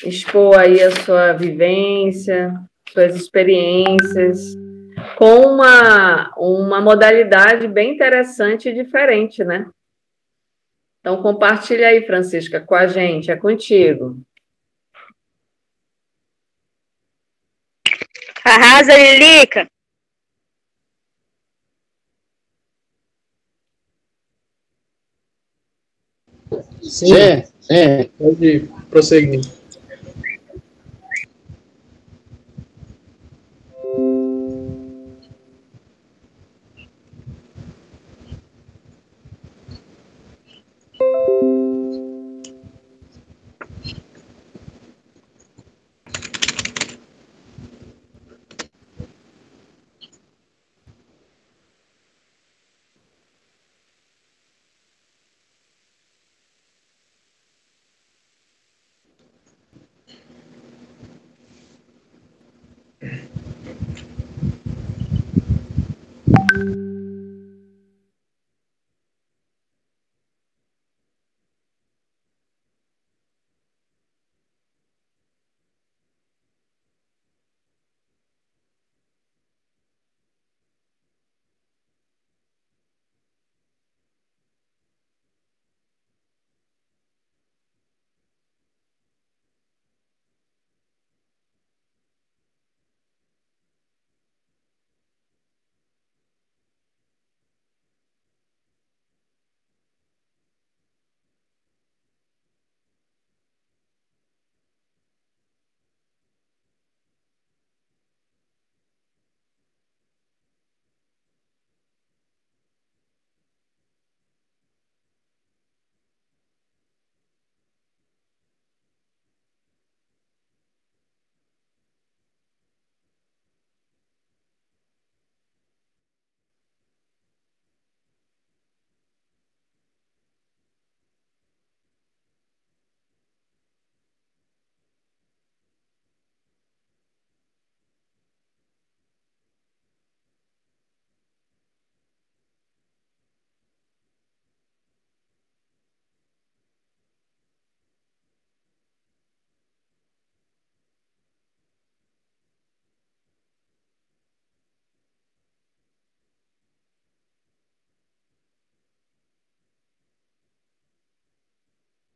expor aí a sua vivência, suas experiências, com uma modalidade bem interessante e diferente, né? Então, compartilha aí, Francisca, com a gente, é contigo. Arrasa, Lilica! Sim, pode prosseguir.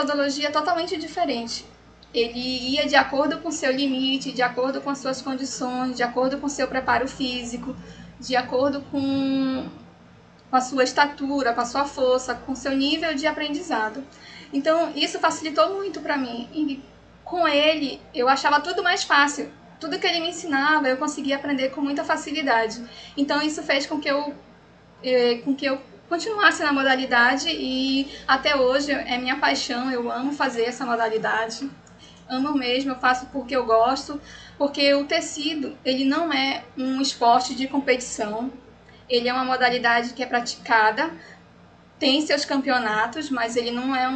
Metodologia totalmente diferente. Ele ia de acordo com o seu limite, de acordo com as suas condições, de acordo com o seu preparo físico, de acordo com a sua estatura, com a sua força, com o seu nível de aprendizado. Então, isso facilitou muito para mim. E com ele, eu achava tudo mais fácil. Tudo que ele me ensinava, eu conseguia aprender com muita facilidade. Então, isso fez com que eu continuasse na modalidade e até hoje é minha paixão, eu amo fazer essa modalidade, amo mesmo, eu faço porque eu gosto, porque o tecido, ele não é um esporte de competição, ele é uma modalidade que é praticada, tem seus campeonatos, mas ele não é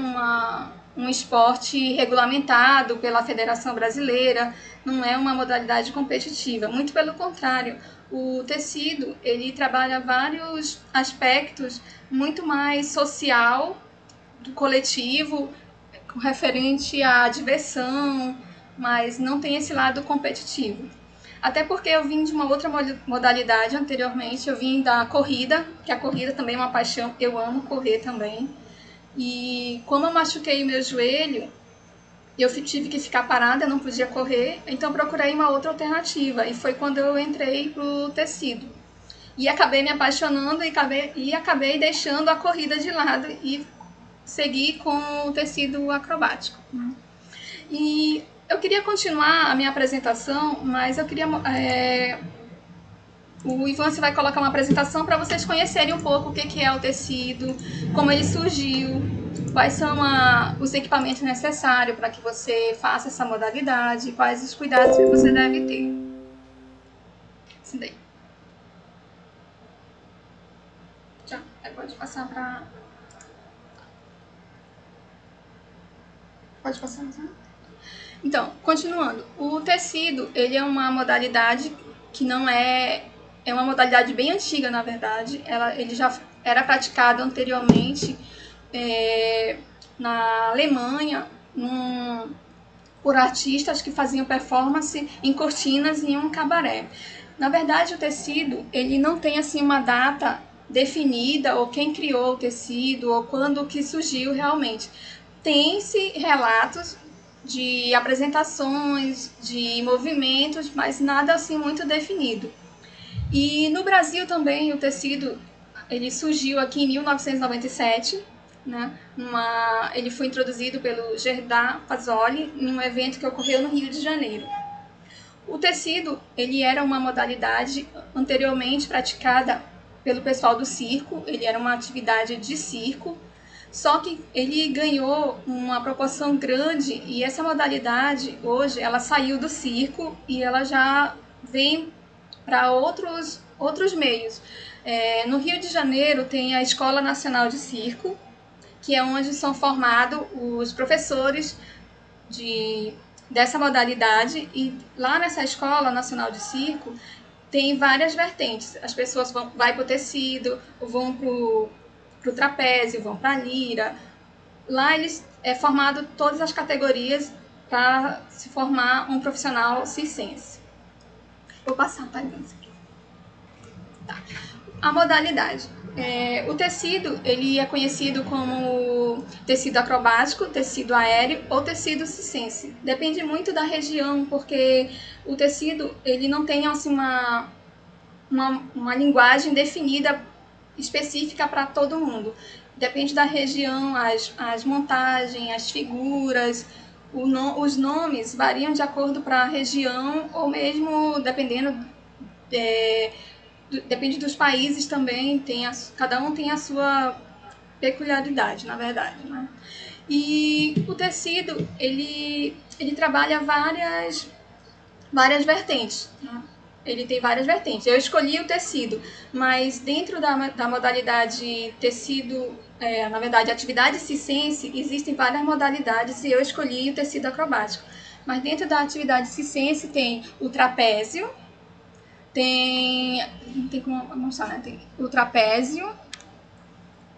um esporte regulamentado pela Federação Brasileira, não é uma modalidade competitiva, muito pelo contrário. O tecido, ele trabalha vários aspectos muito mais social, do coletivo, referente à diversão, mas não tem esse lado competitivo. Até porque eu vim de uma outra modalidade anteriormente, eu vim da corrida, que a corrida também é uma paixão, eu amo correr também. E como eu machuquei o meu joelho, eu tive que ficar parada, eu não podia correr, então procurei uma outra alternativa. E foi quando eu entrei pro tecido. E acabei me apaixonando e acabei deixando a corrida de lado e segui com o tecido acrobático. E eu queria continuar a minha apresentação, mas eu queria... O Ivan vai colocar uma apresentação para vocês conhecerem um pouco o que é o tecido, como ele surgiu, quais são os equipamentos necessários para que você faça essa modalidade, quais os cuidados que você deve ter. Isso daí. Já, pode passar para... Pode passar, né? Então, continuando. O tecido, ele é uma modalidade que não é... É uma modalidade bem antiga, na verdade. Ele já era praticado anteriormente na Alemanha, por artistas que faziam performance em cortinas em um cabaré. Na verdade, o tecido, ele não tem assim uma data definida, ou quem criou o tecido, ou quando que surgiu realmente. Tem-se relatos de apresentações, de movimentos, mas nada assim muito definido. E no Brasil também o tecido, ele surgiu aqui em 1997, né? Ele foi introduzido pelo Gerdau Pazzoli em um evento que ocorreu no Rio de Janeiro. O tecido, ele era uma modalidade anteriormente praticada pelo pessoal do circo, ele era uma atividade de circo, só que ele ganhou uma proporção grande e essa modalidade, hoje, ela saiu do circo e ela já vem para outros meios. No Rio de Janeiro tem a Escola Nacional de Circo, que é onde são formados os professores dessa modalidade, e lá nessa Escola Nacional de Circo tem várias vertentes. As pessoas vão para o tecido, vão para o trapézio, vão para a lira. Lá eles é formado todas as categorias para se formar um profissional circense. Vou passar para isso aqui. Tá. A modalidade. O tecido, ele é conhecido como tecido acrobático, tecido aéreo ou tecido circense. Depende muito da região, porque o tecido, ele não tem assim, uma linguagem definida específica para todo mundo. Depende da região, as montagens, as figuras, os nomes variam de acordo para a região, ou mesmo dependendo depende dos países também, cada um tem a sua peculiaridade, na verdade, né? E o tecido, ele trabalha várias vertentes, né? Ele tem várias vertentes. Eu escolhi o tecido, mas dentro da modalidade tecido, na verdade, atividade circense, existem várias modalidades e eu escolhi o tecido acrobático. Mas dentro da atividade circense tem o trapézio, não tem como mostrar, né? Tem o trapézio,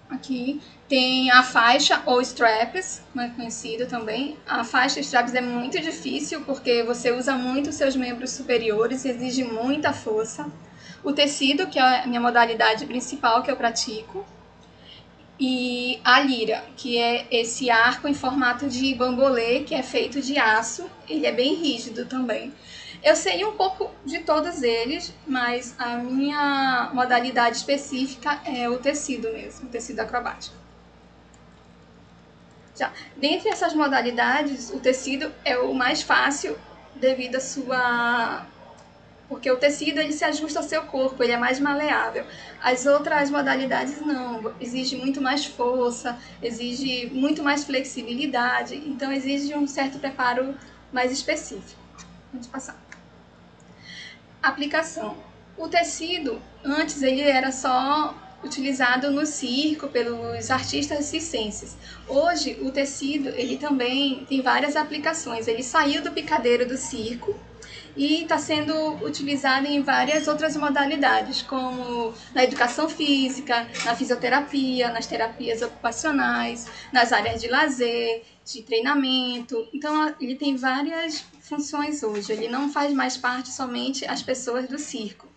aqui, tem a faixa ou straps, mais conhecido também. A faixa straps é muito difícil porque você usa muito os seus membros superiores, exige muita força. O tecido, que é a minha modalidade principal que eu pratico. E a lira, que é esse arco em formato de bambolê, que é feito de aço, ele é bem rígido também. Eu sei um pouco de todos eles, mas a minha modalidade específica é o tecido mesmo, o tecido acrobático. Dentre essas modalidades, o tecido é o mais fácil devido à sua... Porque o tecido, ele se ajusta ao seu corpo, ele é mais maleável. As outras modalidades não, exige muito mais força, exige muito mais flexibilidade, então exige um certo preparo mais específico. Vamos passar. Aplicação. O tecido, antes ele era só utilizado no circo pelos artistas circenses. Hoje o tecido, ele também tem várias aplicações. Ele saiu do picadeiro do circo e está sendo utilizado em várias outras modalidades, como na educação física, na fisioterapia, nas terapias ocupacionais, nas áreas de lazer, de treinamento. Então ele tem várias funções hoje, ele não faz mais parte somente as pessoas do circo.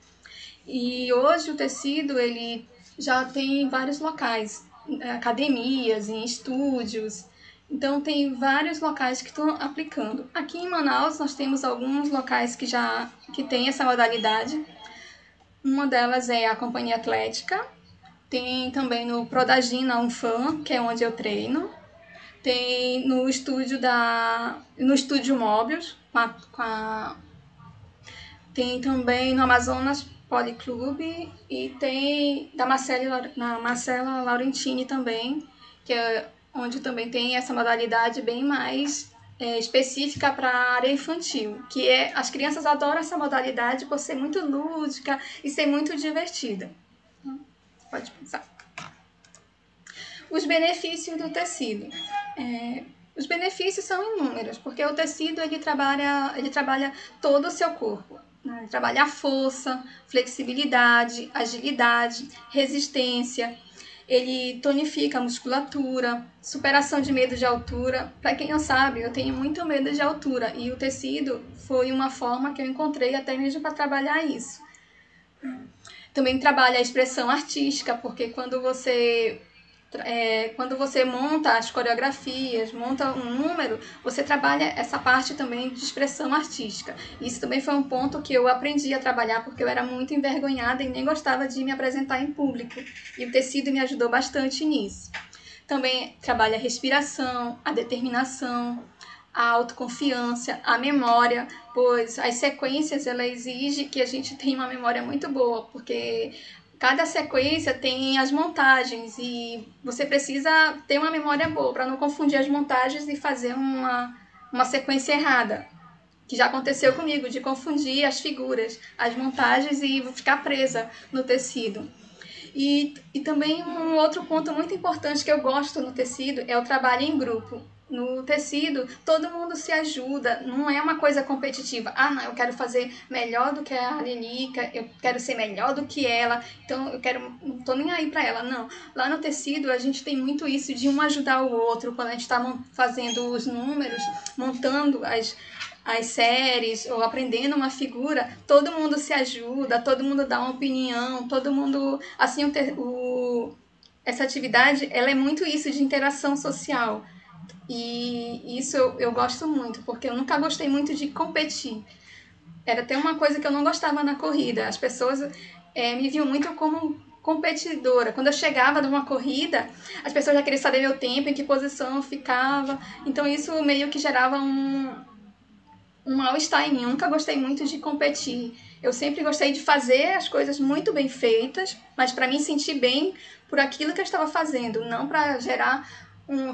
E hoje o tecido, ele já tem vários locais, academias, em estúdios, então tem vários locais que estão aplicando. Aqui em Manaus nós temos alguns locais que tem essa modalidade. Uma delas é a Companhia Atlética, tem também no Prodagin, na Unfam, que é onde eu treino. Tem no estúdio Móbios, tem também no Amazonas Policlube e tem na Marcela Laurentini também, que é onde também tem essa modalidade bem mais específica para a área infantil, que as crianças adoram essa modalidade por ser muito lúdica e ser muito divertida. Pode pensar. Os benefícios do tecido. Os benefícios são inúmeros, porque o tecido ele trabalha todo o seu corpo. Né? Ele trabalha a força, flexibilidade, agilidade, resistência. ele tonifica a musculatura, superação de medo de altura. Para quem não sabe, eu tenho muito medo de altura e o tecido foi uma forma que eu encontrei até mesmo para trabalhar isso. Também trabalha a expressão artística, porque quando você monta as coreografias, monta um número, você trabalha essa parte também de expressão artística. Isso também foi um ponto que eu aprendi a trabalhar, porque eu era muito envergonhada e nem gostava de me apresentar em público. E o tecido me ajudou bastante nisso. Também trabalha a respiração, a determinação, a autoconfiança, a memória, pois as sequências ela exige que a gente tenha uma memória muito boa, porque cada sequência tem as montagens e você precisa ter uma memória boa para não confundir as montagens e fazer uma sequência errada. Que já aconteceu comigo, de confundir as figuras, as montagens e ficar presa no tecido. E também um outro ponto muito importante que eu gosto no tecido é o trabalho em grupo. No tecido, todo mundo se ajuda, não é uma coisa competitiva. Ah, não, eu quero fazer melhor do que a Lilica, eu quero ser melhor do que ela, então não tô nem aí pra ela, não. Lá no tecido, a gente tem muito isso de um ajudar o outro, quando a gente tá fazendo os números, montando as séries ou aprendendo uma figura, todo mundo se ajuda, todo mundo dá uma opinião, todo mundo, assim, essa atividade, ela é muito isso de interação social. E isso eu gosto muito, porque eu nunca gostei muito de competir. Era até uma coisa que eu não gostava na corrida. As pessoas me viam muito como competidora. Quando eu chegava numa corrida, as pessoas já queriam saber meu tempo, em que posição eu ficava. Então isso meio que gerava um mal-estar em mim. Eu nunca gostei muito de competir. Eu sempre gostei de fazer as coisas muito bem feitas, mas para me sentir bem por aquilo que eu estava fazendo, não para gerar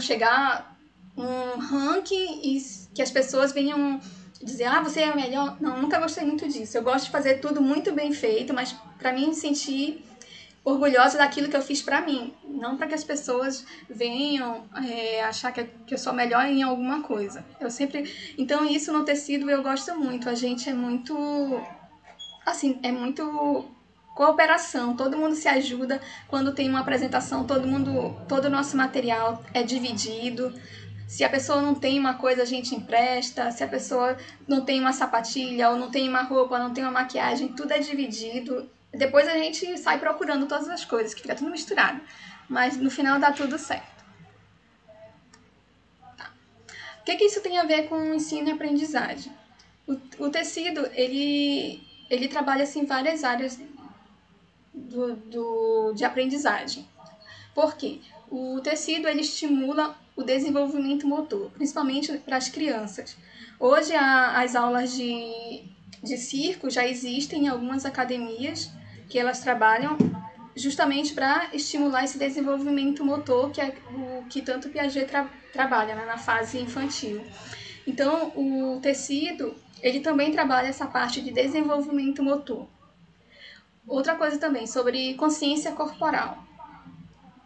chegar um ranking e que as pessoas venham dizer, ah, você é a melhor. Não, nunca gostei muito disso. Eu gosto de fazer tudo muito bem feito, mas para mim sentir orgulhosa daquilo que eu fiz para mim, não para que as pessoas venham achar que eu sou melhor em alguma coisa. Então isso no tecido eu gosto muito. A gente é muito, assim, é muito cooperação, todo mundo se ajuda. Quando tem uma apresentação, todo o nosso material é dividido. Se a pessoa não tem uma coisa, a gente empresta. Se a pessoa não tem uma sapatilha, ou não tem uma roupa, não tem uma maquiagem, tudo é dividido. Depois a gente sai procurando todas as coisas, que fica tudo misturado. Mas no final dá tudo certo. Tá. O que isso tem a ver com ensino e aprendizagem? O tecido, ele trabalha assim, várias áreas de aprendizagem. Por quê? O tecido ele estimula o desenvolvimento motor, principalmente para as crianças. Hoje as aulas de circo já existem em algumas academias que elas trabalham justamente para estimular esse desenvolvimento motor, que é o que tanto Piaget trabalha, né, na fase infantil. Então, o tecido ele também trabalha essa parte de desenvolvimento motor. Outra coisa também, sobre consciência corporal.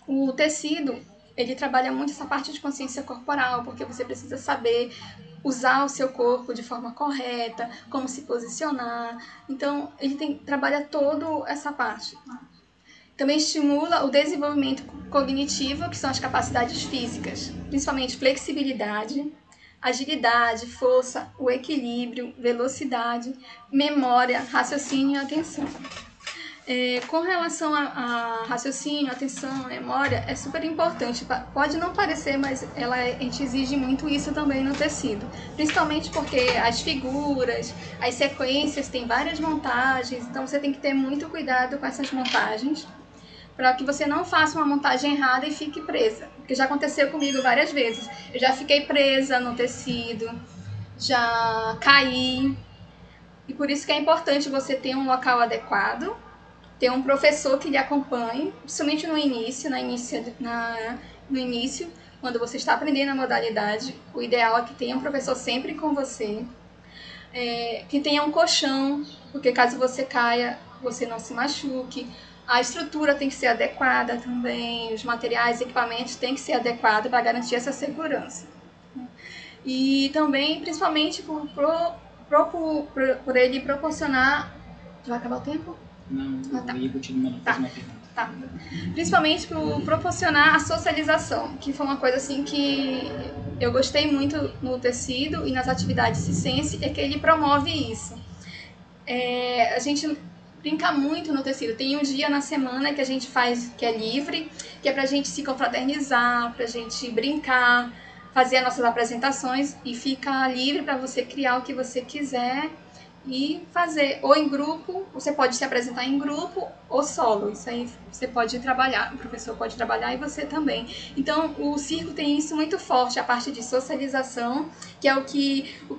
O tecido, ele trabalha muito essa parte de consciência corporal, porque você precisa saber usar o seu corpo de forma correta, como se posicionar. Então, ele trabalha toda essa parte. Também estimula o desenvolvimento cognitivo, que são as capacidades físicas, principalmente flexibilidade, agilidade, força, o equilíbrio, velocidade, memória, raciocínio e atenção. Com relação a raciocínio, atenção, memória, é super importante. Pode não parecer, mas a gente exige muito isso também no tecido. Principalmente porque as figuras, as sequências, tem várias montagens, então você tem que ter muito cuidado com essas montagens, para que você não faça uma montagem errada e fique presa. Porque já aconteceu comigo várias vezes. Eu já fiquei presa no tecido, já caí. E por isso que é importante você ter um local adequado, ter um professor que lhe acompanhe, principalmente no início, quando você está aprendendo a modalidade. O ideal é que tenha um professor sempre com você, que tenha um colchão, porque caso você caia, você não se machuque. A estrutura tem que ser adequada também, os materiais, equipamentos têm que ser adequados para garantir essa segurança. E também, principalmente, por ele proporcionar... Já vai acabar o tempo? Não, eu ia continuar fazendo uma pergunta. Tá. Principalmente por proporcionar a socialização, que foi uma coisa assim que eu gostei muito no tecido e nas atividades circense, é que ele promove isso. A gente brinca muito no tecido. Tem um dia na semana que a gente faz que é livre, que é pra gente se confraternizar, pra gente brincar, fazer as nossas apresentações e fica livre para você criar o que você quiser e fazer, ou em grupo, você pode se apresentar em grupo ou solo, isso aí você pode trabalhar, o professor pode trabalhar e você também. Então, o circo tem isso muito forte, a parte de socialização, que é o que o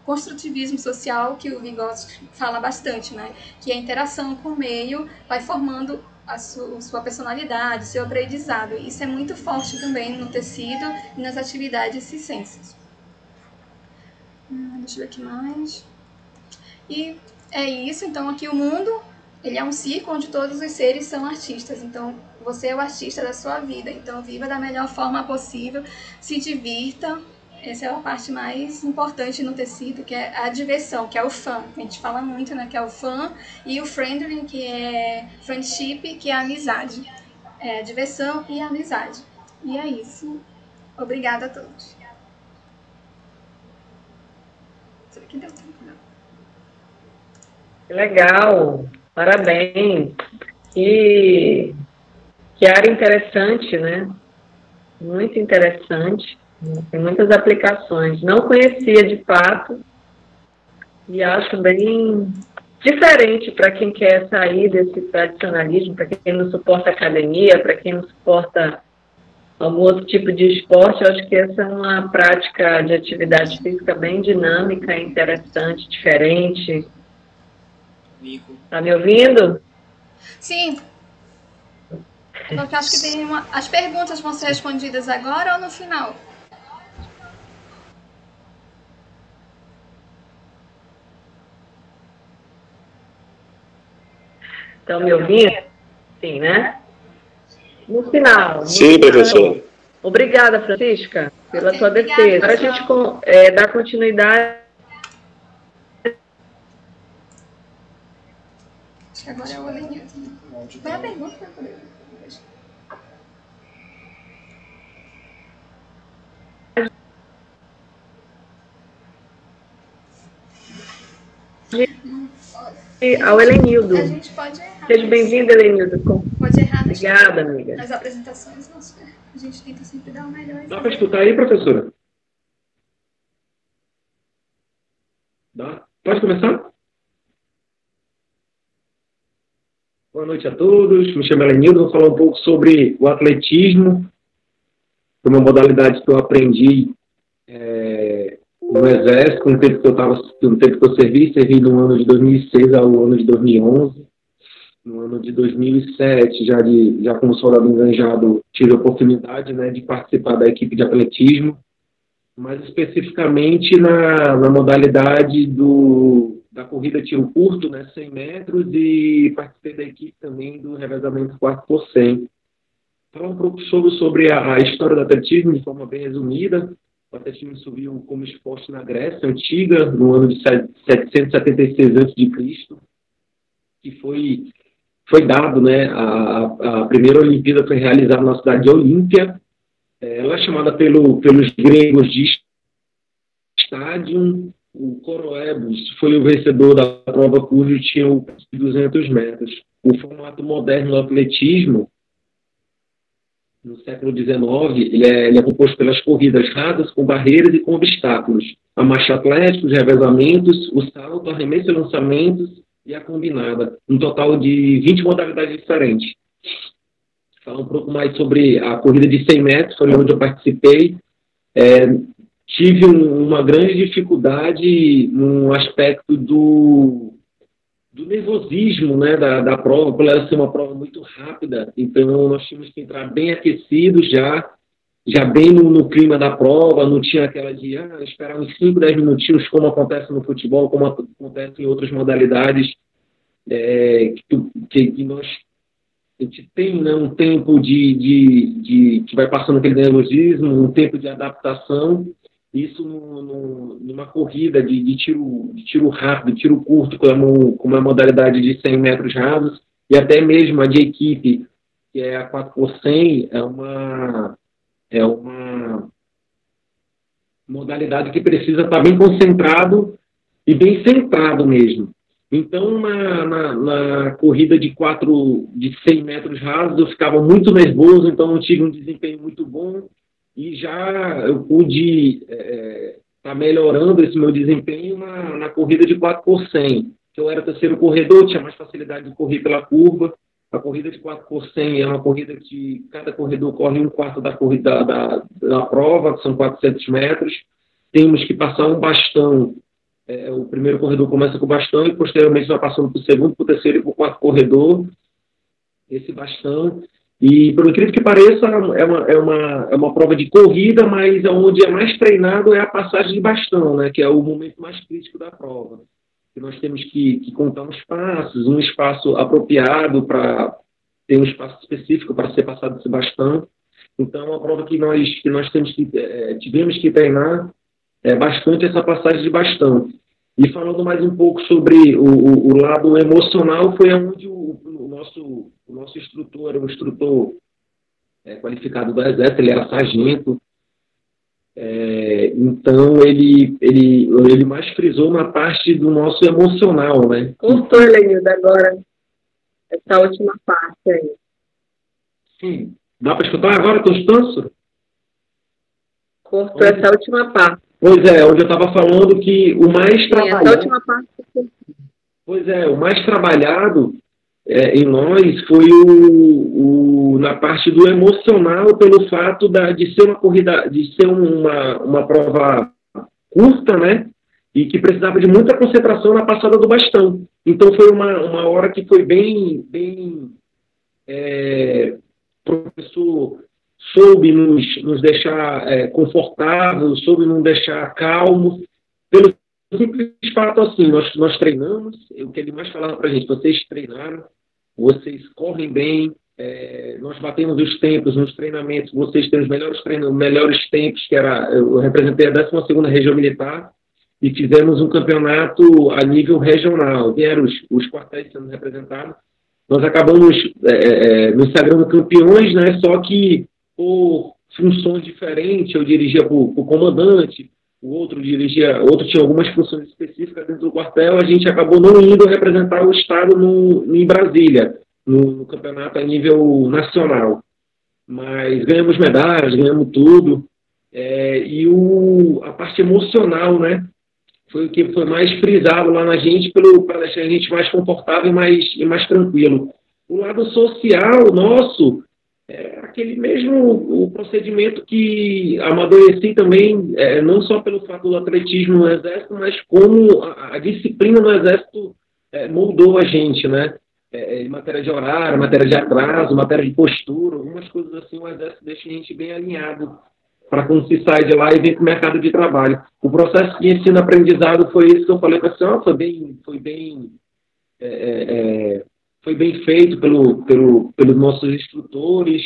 construtivismo social, que o Vygotsky fala bastante, né? Que a interação com o meio vai formando a sua personalidade, seu aprendizado. Isso é muito forte também no tecido e nas atividades circenses. Deixa eu ver aqui mais. E é isso, então aqui o mundo, ele é um circo onde todos os seres são artistas, então você é o artista da sua vida, então viva da melhor forma possível, se divirta, essa é a parte mais importante no tecido, que é a diversão, que é o fun, a gente fala muito, né, que é o fun, e o friendly, que é friendship, que é a amizade, é diversão e amizade, e é isso, obrigada a todos. Será que deu tempo? Legal, parabéns. Que área interessante, né? Muito interessante. Tem muitas aplicações. Não conhecia de fato e acho bem diferente para quem quer sair desse tradicionalismo, para quem não suporta academia, para quem não suporta algum outro tipo de esporte. Eu acho que essa é uma prática de atividade física bem dinâmica, interessante, diferente. Tá me ouvindo? Sim. Eu acho que tem as perguntas vão ser respondidas agora ou no final? Estão me ouvindo? Sim, né? No final. Sim, professor. Obrigada, Francisca, pela sua defesa. Agora a gente dá continuidade. Acho que agora é o Alenildo. Qual é a pergunta? Ao Helenildo. A gente pode errar. Seja bem-vindo, Helenildo. Pode errar. Obrigada, amiga. Nas apresentações, a gente tenta sempre dar o melhor. Dá para escutar aí, professora? Dá? Pode começar? Boa noite a todos. Me chamo Helenildo. Vou falar um pouco sobre o atletismo. Foi uma modalidade que eu aprendi no Exército, no tempo que eu servi no ano de 2006 ao ano de 2011. No ano de 2007, já como soldado enganjado, tive a oportunidade, né, de participar da equipe de atletismo, mais especificamente na modalidade da corrida tiro curto, né, 100 metros, e participei da equipe também do revezamento 4x100. Falar um pouco sobre a história do atletismo de forma bem resumida. O atletismo surgiu como esporte na Grécia Antiga, no ano de 776 a.C., que foi dado, né, a primeira Olimpíada foi realizada na cidade de Olímpia. Ela é chamada pelos gregos de Stadium. O Coroebus foi o vencedor da prova, cujo tinha 200 metros. O formato moderno do atletismo, no século XIX, ele é composto pelas corridas rasas, com barreiras e com obstáculos. A marcha atlética, os revezamentos, o salto, arremesso e lançamentos e a combinada. Um total de 20 modalidades diferentes. Falar um pouco mais sobre a corrida de 100 metros, foi onde eu participei. Tive uma grande dificuldade no aspecto do nervosismo, né, da prova, por ela ser uma prova muito rápida. Então, nós tínhamos que entrar bem aquecidos, já bem no clima da prova, não tinha aquela de esperar uns 5, 10 minutinhos, como acontece no futebol, como acontece em outras modalidades, que a gente tem, né, um tempo que vai passando aquele nervosismo, um tempo de adaptação. Isso numa corrida de tiro rápido, tiro curto, como a modalidade de 100 metros rasos, e até mesmo a de equipe, que é a 4x100, é uma modalidade que precisa estar bem concentrado e bem centrado mesmo. Então, na corrida de 100 metros rasos, eu ficava muito nervoso, então não tive um desempenho muito bom, e já eu pude estar melhorando esse meu desempenho na corrida de 4x100, que eu era terceiro corredor, tinha mais facilidade de correr pela curva. A corrida de 4x100 é uma corrida que cada corredor corre um quarto da corrida da prova, que são 400 metros. Temos que passar um bastão. O primeiro corredor começa com o bastão e posteriormente vai passando para o segundo, para o terceiro e para o quarto corredor. Esse bastão. E, por incrível que pareça, é uma prova de corrida, mas onde é mais treinado é a passagem de bastão, né, que é o momento mais crítico da prova. Que nós temos que contar uns passos, um espaço apropriado para ter um espaço específico para ser passado esse bastão. Então, é uma prova que nós tivemos que treinar bastante essa passagem de bastão. E falando mais um pouco sobre o lado emocional, foi onde o nosso instrutor era um instrutor qualificado do Exército, ele era sargento. Então, ele mais frisou na parte do nosso emocional, né? Cortou, Helenildo, agora, essa última parte aí. Sim. Dá para escutar agora? Estou escutando? Cortou essa última parte. Pois é, onde eu estava falando que o mais trabalhado... Essa última parte. Pois é, o mais trabalhado em nós foi na parte do emocional, pelo fato de ser uma corrida, de ser uma prova curta, né? E que precisava de muita concentração na passada do bastão. Então foi uma hora que foi bem o professor soube nos deixar confortáveis, soube nos deixar calmos, pelo simples fato assim, nós treinamos, o que ele mais falava para a gente, vocês treinaram, vocês correm bem, nós batemos os tempos nos treinamentos, vocês têm os melhores tempos, eu representei a 12ª Região Militar, e fizemos um campeonato a nível regional, vieram os quartéis sendo representados, nós acabamos nos sagrando campeões, né, só que por funções diferentes, eu dirigia para o comandante, o outro tinha algumas funções específicas dentro do quartel, a gente acabou não indo representar o Estado em Brasília, no campeonato a nível nacional. Mas ganhamos medalhas, ganhamos tudo, e a parte emocional, né, foi o que foi mais frisado lá na gente, para deixar a gente mais confortável e mais tranquilo. O lado social nosso, aquele mesmo o procedimento que amadureci também, não só pelo fato do atletismo no Exército, mas como a disciplina no Exército moldou a gente, né? Em matéria de horário, matéria de atraso, matéria de postura, algumas coisas assim, o Exército deixa a gente bem alinhado para quando se sai de lá e vem para o mercado de trabalho. O processo de ensino-aprendizado foi isso que eu falei para a foi bem feito pelos nossos instrutores,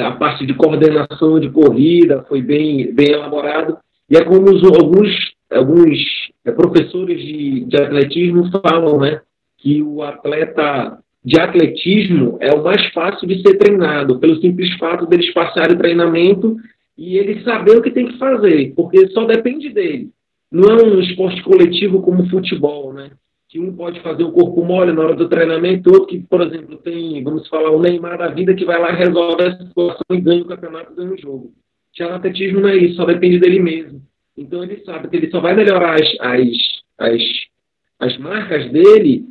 a parte de coordenação de corrida foi bem elaborado, e é como alguns professores de atletismo falam, né, que o atleta de atletismo é o mais fácil de ser treinado, pelo simples fato deles passarem o treinamento e ele saber o que tem que fazer, porque só depende dele. Não é um esporte coletivo como o futebol, né? Que um pode fazer o corpo mole na hora do treinamento, outro que, por exemplo, tem, vamos falar, o Neymar da vida que vai lá, resolve a situação e ganha o campeonato, ganha o jogo. Já no atletismo não é isso, só depende dele mesmo. Então ele sabe que ele só vai melhorar as marcas dele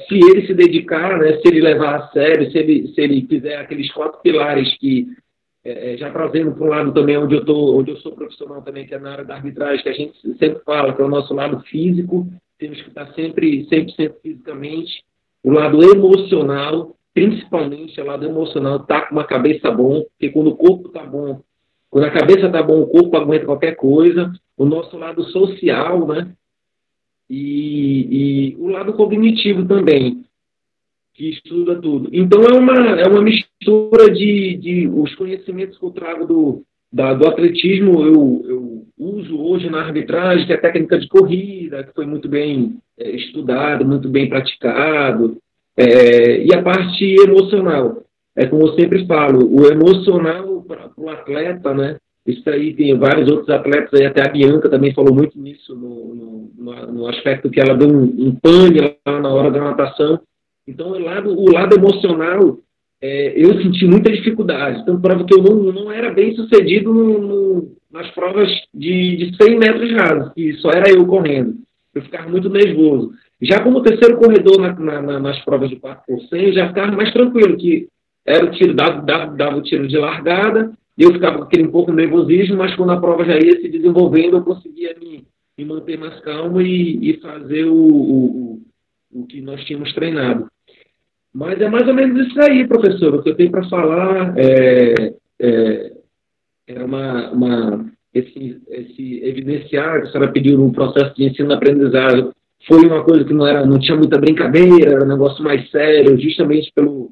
se ele se dedicar, né, se ele levar a sério, se ele fizer aqueles 4 pilares que, já trazendo para um lado também onde eu sou profissional também, que é na área da arbitragem, que a gente sempre fala, que é o nosso lado físico, temos que estar sempre 100% fisicamente, o lado emocional, principalmente o lado emocional, tá com uma cabeça bom, porque quando o corpo tá bom, quando a cabeça tá bom, o corpo aguenta qualquer coisa, o nosso lado social, né? E o lado cognitivo também, que estuda tudo. Então é uma mistura de os conhecimentos que eu trago do atletismo, eu uso hoje na arbitragem, que é a técnica de corrida, que foi muito bem estudado, muito bem praticado, E a parte emocional, como eu sempre falo, o emocional para o atleta, né? Isso aí tem vários outros atletas, aí até a Bianca também falou muito nisso, no aspecto que ela deu um pane lá na hora da natação. Então, o lado emocional, eu senti muita dificuldade. Então, prova que eu não era bem sucedido nas provas de 100 metros rasos, que só era eu correndo. Eu ficava muito nervoso. Já como terceiro corredor nas provas de 4x100, já ficava mais tranquilo, que era o tiro, dava o tiro de largada, e eu ficava com aquele um pouco nervosismo, mas quando a prova já ia se desenvolvendo, eu conseguia me manter mais calmo e fazer o que nós tínhamos treinado. Mas é mais ou menos isso aí, professor. O que eu tenho para falar esse evidenciar que a senhora pediu no processo de ensino-aprendizagem foi uma coisa que não tinha muita brincadeira, era um negócio mais sério, justamente pelo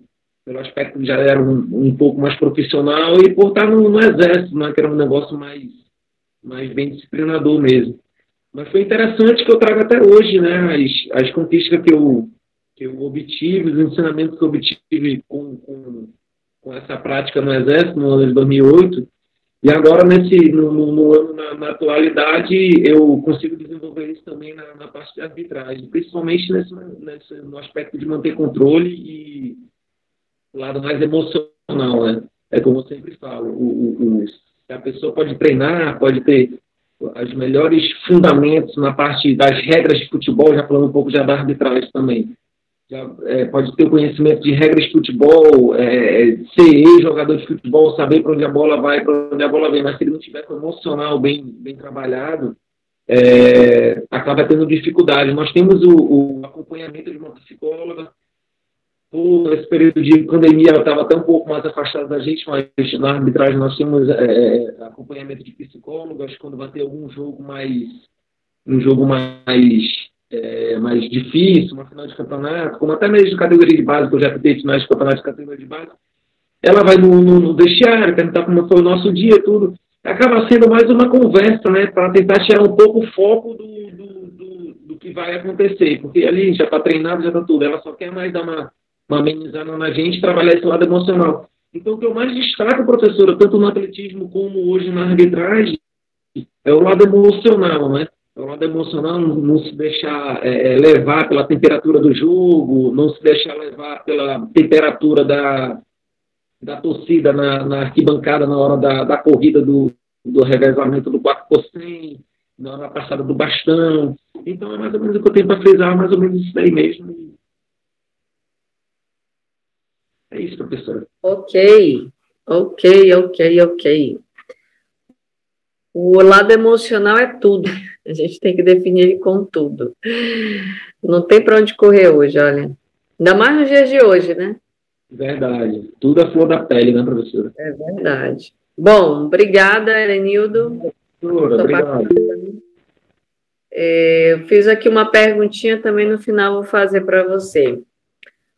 aspecto que já era um pouco mais profissional e por estar no exército, né, que era um negócio mais bem disciplinador mesmo. Mas foi interessante que eu trago até hoje, né, as conquistas que eu obtive, os ensinamentos que eu obtive com essa prática no exército no ano de 2008. E agora, no ano, na atualidade, eu consigo desenvolver isso também na parte de arbitragem, principalmente no aspecto de manter controle e o lado mais emocional, né? É como eu sempre falo, a pessoa pode treinar, pode ter os melhores fundamentos na parte das regras de futebol, já falando um pouco já da arbitragem também. Pode ter o conhecimento de regras de futebol, ser jogador de futebol, saber para onde a bola vai, para onde a bola vem, mas se ele não tiver com o emocional bem trabalhado, acaba tendo dificuldade. Nós temos o acompanhamento de uma psicóloga. Por esse período de pandemia, ela estava até um pouco mais afastada da gente, mas na arbitragem nós temos acompanhamento de psicólogas quando vai ter algum jogo mais difícil, uma final de campeonato, como até mesmo de categoria de base, que eu já fiz finais de campeonato de categoria de base, ela vai no vestiário, perguntar como foi o nosso dia e tudo. Acaba sendo mais uma conversa, né, para tentar tirar um pouco o foco do que vai acontecer, porque ali já está treinado, já está tudo, ela só quer mais dar uma amenizada na gente, trabalhar esse lado emocional. Então, o que eu mais destaco, professora, tanto no atletismo como hoje na arbitragem, é o lado emocional, né? O lado emocional, não se deixar levar pela temperatura do jogo, não se deixar levar pela temperatura da torcida na arquibancada na hora da corrida do revezamento do 4x100, na hora da passada do bastão. Então, é mais ou menos o que eu tenho para frisar, mais ou menos isso daí mesmo. É isso, professora. Ok. O lado emocional é tudo. A gente tem que definir ele com tudo. Não tem para onde correr hoje, olha. Ainda mais nos dias de hoje, né? Verdade. Tudo a flor da pele, né, professora? É verdade. Bom, obrigada, Elenildo. Obrigado. Eu fiz aqui uma perguntinha também no final, vou fazer para você.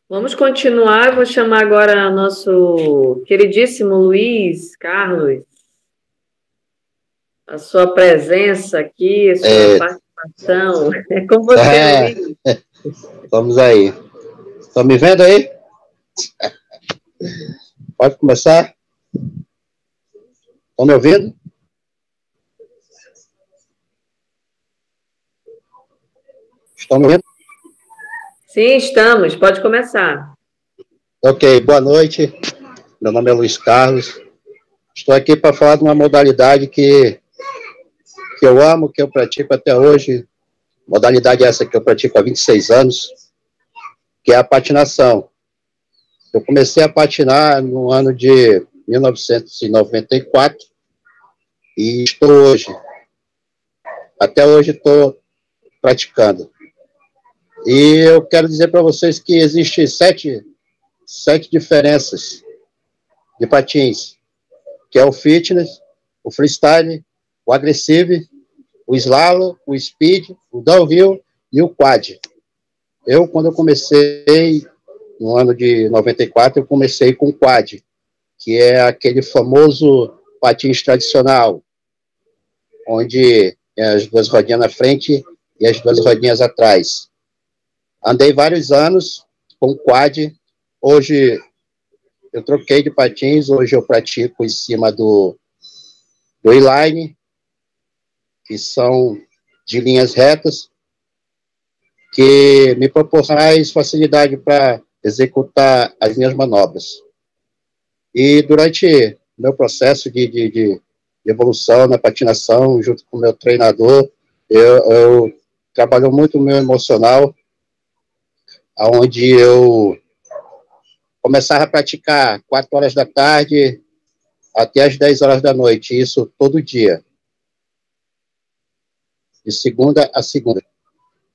Vamos continuar, eu vou chamar agora nosso queridíssimo Luiz Carlos. A sua presença aqui, a sua participação. É com você, Luiz. Vamos aí. Estão me vendo aí? Pode começar? Estão me ouvindo? Estão me ouvindo? Sim, estamos. Pode começar. Ok, boa noite. Meu nome é Luiz Carlos. Estou aqui para falar de uma modalidade que eu amo, que eu pratico até hoje. Modalidade essa que eu pratico há 26 anos, que é a patinação. Eu comecei a patinar no ano de 1994 e estou hoje. Até hoje estou praticando. E eu quero dizer para vocês que existem sete diferenças de patins, que é o fitness, o freestyle, o agressive, o slalom, o speed, o downhill e o quad. Quando eu comecei, no ano de 94, eu comecei com o quad, que é aquele famoso patins tradicional, onde é as duas rodinhas na frente e as duas rodinhas atrás. Andei vários anos com quad. Hoje eu troquei de patins, hoje eu pratico em cima do inline, que são de linhas retas, que me proporciona mais facilidade para executar as minhas manobras. E durante meu processo de evolução na patinação, junto com o meu treinador, eu trabalho muito o meu emocional, onde eu começava a praticar 4 horas da tarde até as 10 horas da noite, isso todo dia, de segunda a segunda.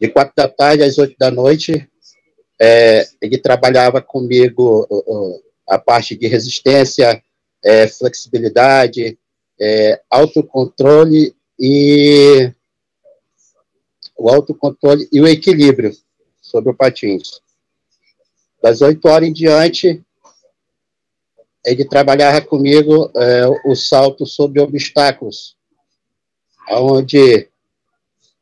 De 4 da tarde às 8 da noite, ele trabalhava comigo a parte de resistência, flexibilidade, autocontrole e o equilíbrio sobre o patins. Das 8 horas em diante, ele trabalhava comigo o salto sobre obstáculos, onde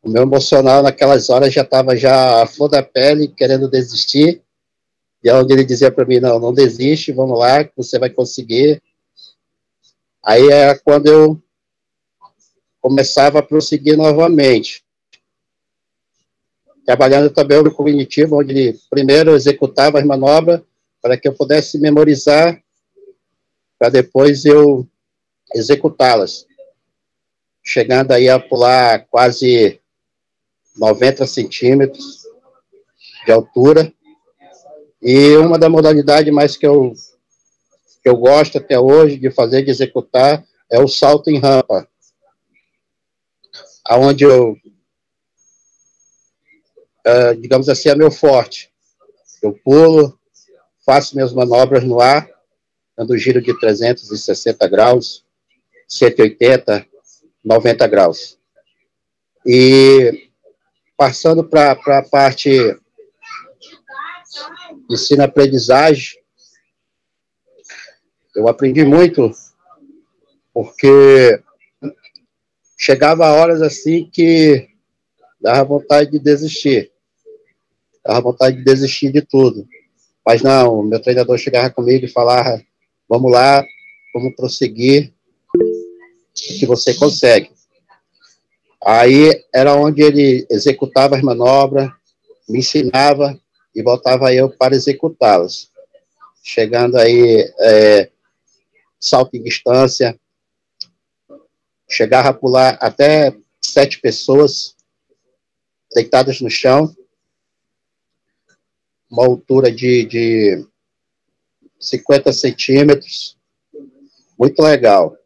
o meu emocional naquelas horas já estava à flor da pele, querendo desistir, e onde ele dizia para mim, não desiste, vamos lá, que você vai conseguir. Aí era quando eu começava a prosseguir novamente, trabalhando também no cognitivo, onde ele primeiro executava as manobras para que eu pudesse memorizar, para depois eu executá-las, chegando aí a pular quase 90 centímetros de altura. E uma das modalidades mais que eu gosto até hoje de fazer, de executar, é o salto em rampa, onde eu, digamos assim, é meu forte. Eu pulo, faço minhas manobras no ar, dando giro de 360 graus, 180, 90 graus. E passando para a parte de ensino-aprendizagem, eu aprendi muito, porque chegava horas assim que dava vontade de desistir. Dava vontade de desistir de tudo. Mas não, meu treinador chegava comigo e falava, vamos lá, vamos prosseguir, que você consegue. Aí era onde ele executava as manobras, me ensinava e voltava eu para executá-las. Chegando aí, salto em distância, chegava a pular até 7 pessoas deitadas no chão, uma altura de 50 centímetros, muito legal.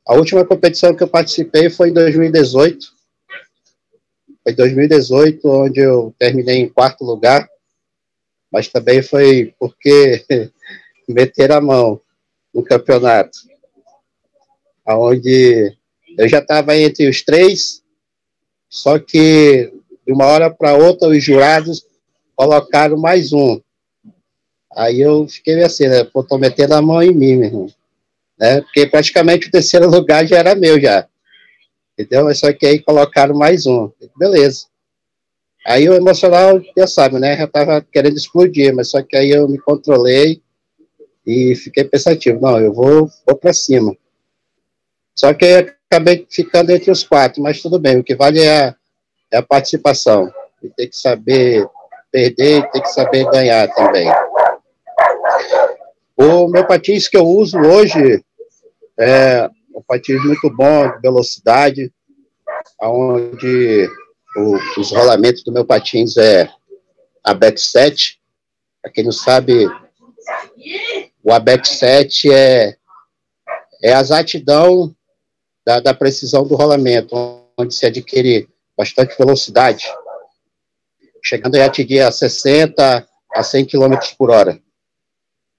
A última competição que eu participei foi em 2018. Foi em 2018, onde eu terminei em 4º lugar, mas também foi porque meteram a mão no campeonato, onde eu já estava entre os 3, só que de uma hora para outra os jurados colocaram mais um. Aí eu fiquei assim, né? Pô, tô metendo a mão em mim, meu irmão. Né? Porque praticamente o 3º lugar já era meu, já. Entendeu? Mas só que aí colocaram mais um. Beleza. Aí o emocional, já sabe, né? Já tava querendo explodir, mas só que aí eu me controlei e fiquei pensativo. Não, eu vou para cima. Só que aí acabei ficando entre os 4, mas tudo bem. O que vale é a participação. E tem que saber perder e tem que saber ganhar também. O meu patins que eu uso hoje é um patins muito bom, de velocidade, onde os rolamentos do meu patins é a Back 7. Para quem não sabe, o ABEC 7 é a exatidão da precisão do rolamento, onde se adquire bastante velocidade, chegando a atingir a 60 a 100 km por hora.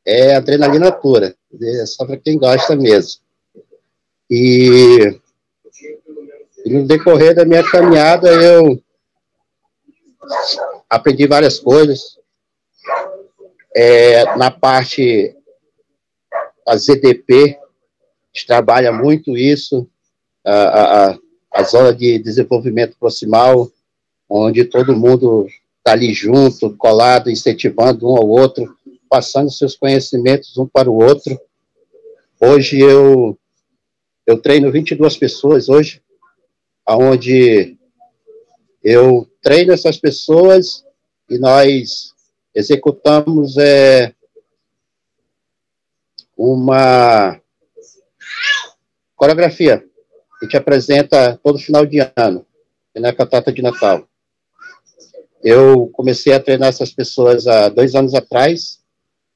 É adrenalina pura, é só para quem gosta mesmo. E no decorrer da minha caminhada, eu aprendi várias coisas. Na parte a ZDP, a gente trabalha muito isso, a zona de desenvolvimento proximal, onde todo mundo ali junto, colado, incentivando um ao outro, passando seus conhecimentos um para o outro. Hoje eu treino 22 pessoas hoje, onde eu treino essas pessoas e nós executamos uma coreografia que te apresenta todo final de ano, na cantata de Natal. Eu comecei a treinar essas pessoas há 2 anos atrás,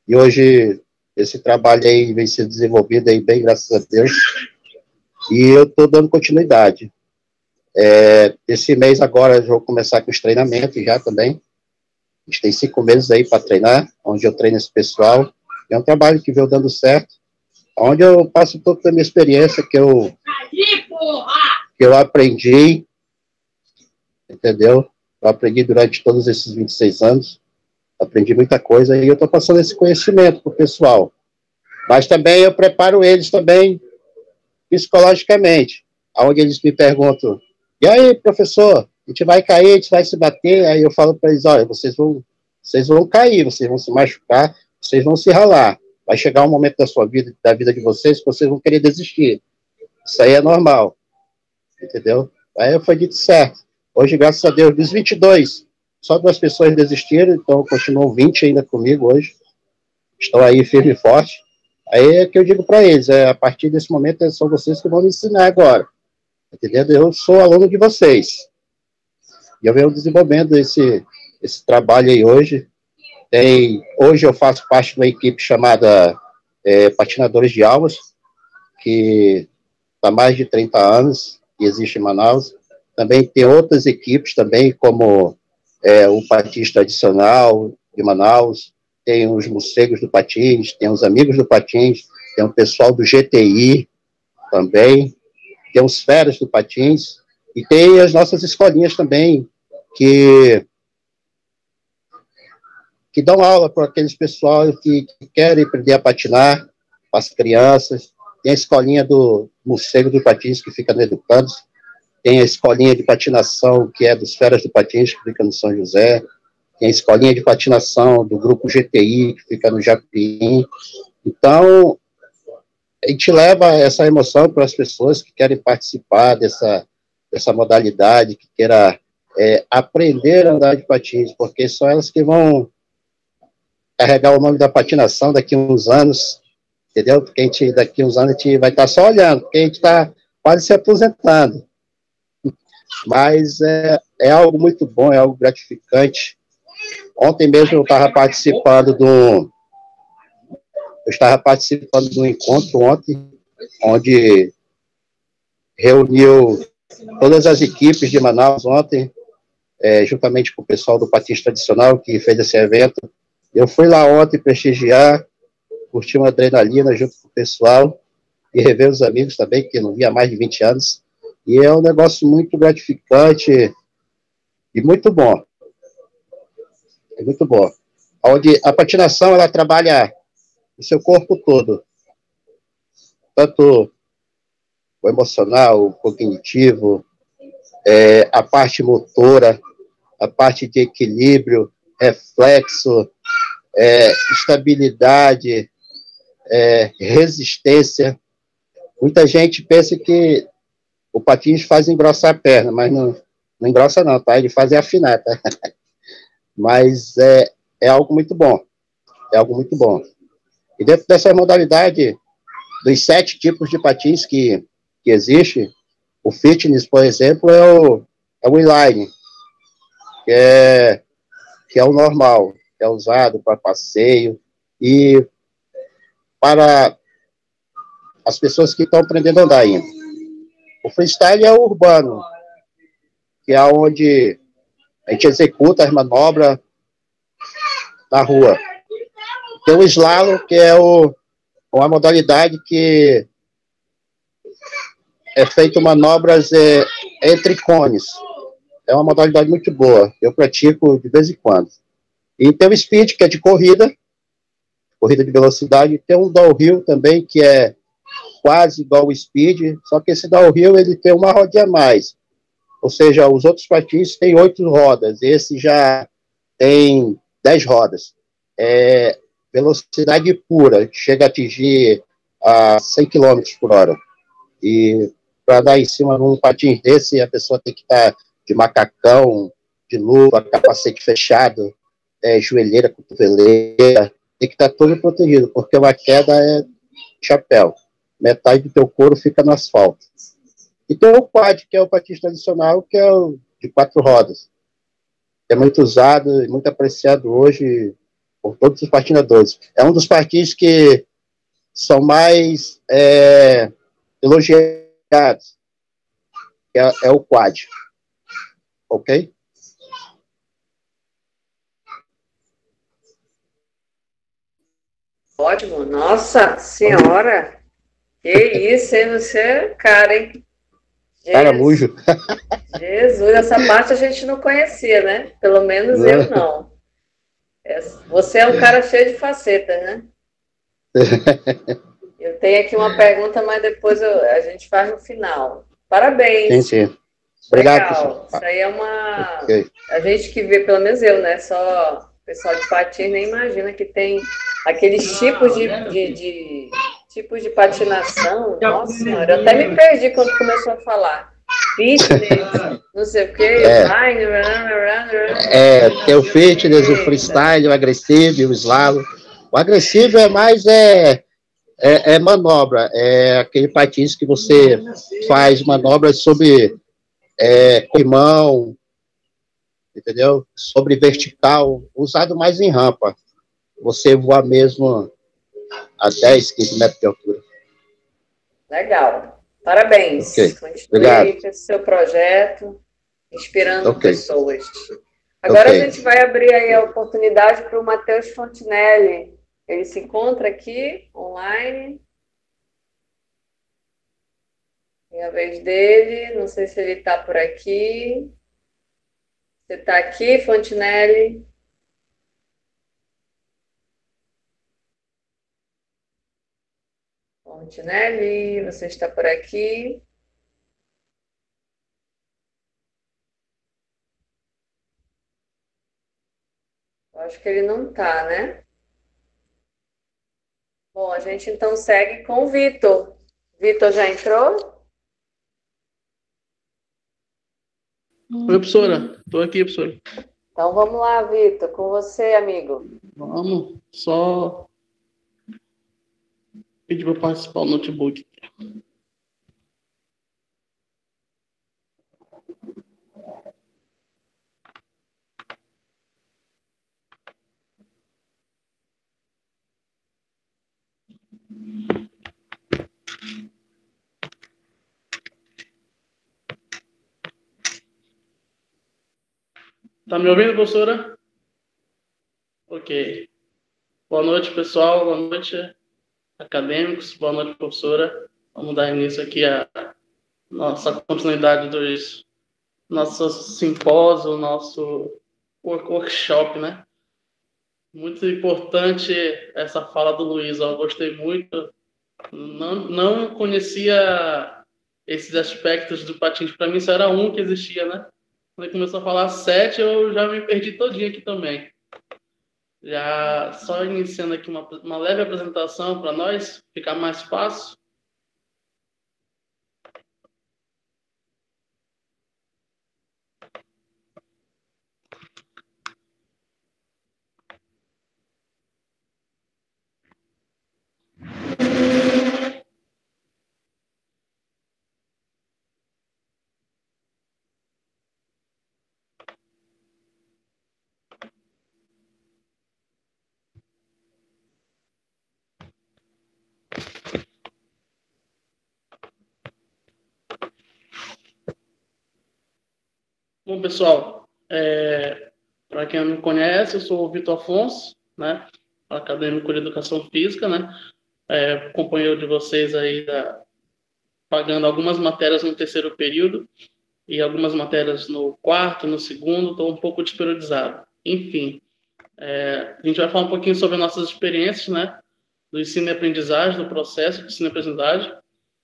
e hoje esse trabalho aí vem sendo desenvolvido aí bem, graças a Deus, e eu estou dando continuidade. Esse mês agora eu vou começar com os treinamentos já também. A gente tem 5 meses aí para treinar, onde eu treino esse pessoal. É um trabalho que veio dando certo, onde eu passo um pouco da minha experiência que eu aprendi, entendeu? Eu aprendi durante todos esses 26 anos, aprendi muita coisa, e eu estou passando esse conhecimento para o pessoal. Mas também eu preparo eles também psicologicamente, onde eles me perguntam, e aí, professor, a gente vai cair, a gente vai se bater? Aí eu falo para eles, olha, vocês vão cair, vocês vão se machucar, vocês vão se ralar. Vai chegar um momento da sua vida, da vida de vocês, que vocês vão querer desistir. Isso aí é normal, entendeu? Aí foi dito certo. Hoje, graças a Deus, dos 22, só 2 pessoas desistiram, então continuam 20 ainda comigo hoje. Estão aí firme e forte. Aí é que eu digo para eles, a partir desse momento são vocês que vão me ensinar agora. Entendeu? Eu sou aluno de vocês. E eu venho desenvolvendo esse trabalho aí hoje. Hoje eu faço parte de uma equipe chamada Patinadores de Almas, que há mais de 30 anos que existe em Manaus. Também tem outras equipes também, como o Patins Tradicional de Manaus, tem os morcegos do Patins, tem os amigos do Patins, tem o pessoal do GTI também, tem os feras do Patins, e tem as nossas escolinhas também, que dão aula para aqueles pessoal que querem aprender a patinar, para as crianças. Tem a escolinha do morcego do Patins, que fica no Educandos, tem a escolinha de patinação, que é dos feras do Patins, que fica no São José, tem a escolinha de patinação do grupo GTI, que fica no Japiim. Então, a gente leva essa emoção para as pessoas que querem participar dessa modalidade, que queiram aprender a andar de patins, porque são elas que vão carregar o nome da patinação daqui a uns anos, entendeu? Porque daqui a uns anos a gente vai estar só olhando, porque a gente está quase se aposentando. Mas é algo muito bom, é algo gratificante. Ontem mesmo eu estava participando do encontro ontem, onde reuniu todas as equipes de Manaus ontem, juntamente com o pessoal do Patins Tradicional, que fez esse evento. Eu fui lá ontem prestigiar, curti uma adrenalina junto com o pessoal, e rever os amigos também, que não via há mais de 20 anos. E é um negócio muito gratificante e muito bom. É muito bom. Onde a patinação, ela trabalha o seu corpo todo. Tanto o emocional, o cognitivo, a parte motora, a parte de equilíbrio, reflexo, estabilidade, resistência. Muita gente pensa que o patins faz engrossar a perna, mas não engrossa não, tá? Ele faz afinar, tá? Mas é algo muito bom. É algo muito bom. E dentro dessa modalidade, dos 7 tipos de patins que existe, o fitness, por exemplo, é o inline, que é o normal, que é usado para passeio e para as pessoas que estão aprendendo a andar ainda. O freestyle é o urbano, que é onde a gente executa as manobras na rua. Tem o slalom, que é uma modalidade que é feito manobras entre cones. É uma modalidade muito boa. Eu pratico de vez em quando. E tem o speed, que é de corrida de velocidade. Tem um downhill também, que é quase igual ao speed, só que esse downhill ele tem uma rodinha a mais. Ou seja, os outros patins têm 8 rodas. Esse já tem 10 rodas. Velocidade pura, chega a atingir a 100 km por hora. E para dar em cima de um patins desse, a pessoa tem que estar de macacão, de luva, capacete fechado, joelheira, cotoveleira, tem que estar todo protegido, porque uma queda é chapéu. Metade do teu couro fica no asfalto. E tem o quad, que é o patins tradicional, que é o de 4 rodas. É muito usado e muito apreciado hoje por todos os patinadores. É um dos patins que são mais elogiados, que é o quad. Ok? Ótimo. Nossa senhora! Que isso, hein? Você é cara, hein? Caramujo. Jesus, essa parte a gente não conhecia, né? Pelo menos eu não. Você é um cara cheio de facetas, né? Eu tenho aqui uma pergunta, mas depois a gente faz no final. Parabéns. Sim. Obrigado, legal. pessoal. Isso aí é uma... Okay. A gente que vê, pelo menos eu, né? Só o pessoal de patins nem imagina que tem aqueles tipos tipos de patinação. Nossa senhora, eu até me perdi quando começou a falar. Fitness, não sei o quê, line, tem o fitness, o freestyle, o agressivo e o slalom. O agressivo é mais manobra, é aquele patins que você faz manobras sobre corrimão, entendeu? Sobre vertical, usado mais em rampa. Você voar mesmo a 10, 15 metros de altura. Legal. Parabéns. Okay. Continue com esse seu projeto, inspirando pessoas. Agora a gente vai abrir aí a oportunidade para o Matheus Fontinelli. Ele se encontra aqui, online. É a vez dele. Não sei se ele está por aqui. Você está aqui, Fontinelli? Fontinelli, você está por aqui? Eu acho que ele não está, né? Bom, a gente então segue com o Vitor. Vitor já entrou? Oi, professora. Estou aqui, professora. Então vamos lá, Vitor. Com você, amigo. Vamos. Só pedir para participar do notebook. Tá me ouvindo, professora? Ok. Boa noite, pessoal. Boa noite, acadêmicos. Boa noite, professora. Vamos dar início aqui à nossa continuidade dos nossos simpósios, nosso workshop, né? Muito importante essa fala do Luiz. Eu gostei muito. Não conhecia esses aspectos do patins. Para mim, só era um que existia, né? Quando ele começou a falar 7, eu já me perdi todinho aqui também. Já só iniciando aqui uma leve apresentação para nós, ficar mais fácil. Bom, pessoal, para quem não me conhece, eu sou o Vitor Afonso, né, acadêmico de Educação Física, né, companheiro de vocês aí, pagando algumas matérias no terceiro período e algumas matérias no quarto, no segundo, estou um pouco desperiodizado. Enfim, a gente vai falar um pouquinho sobre nossas experiências, né, do ensino e aprendizagem, do processo de ensino e aprendizagem,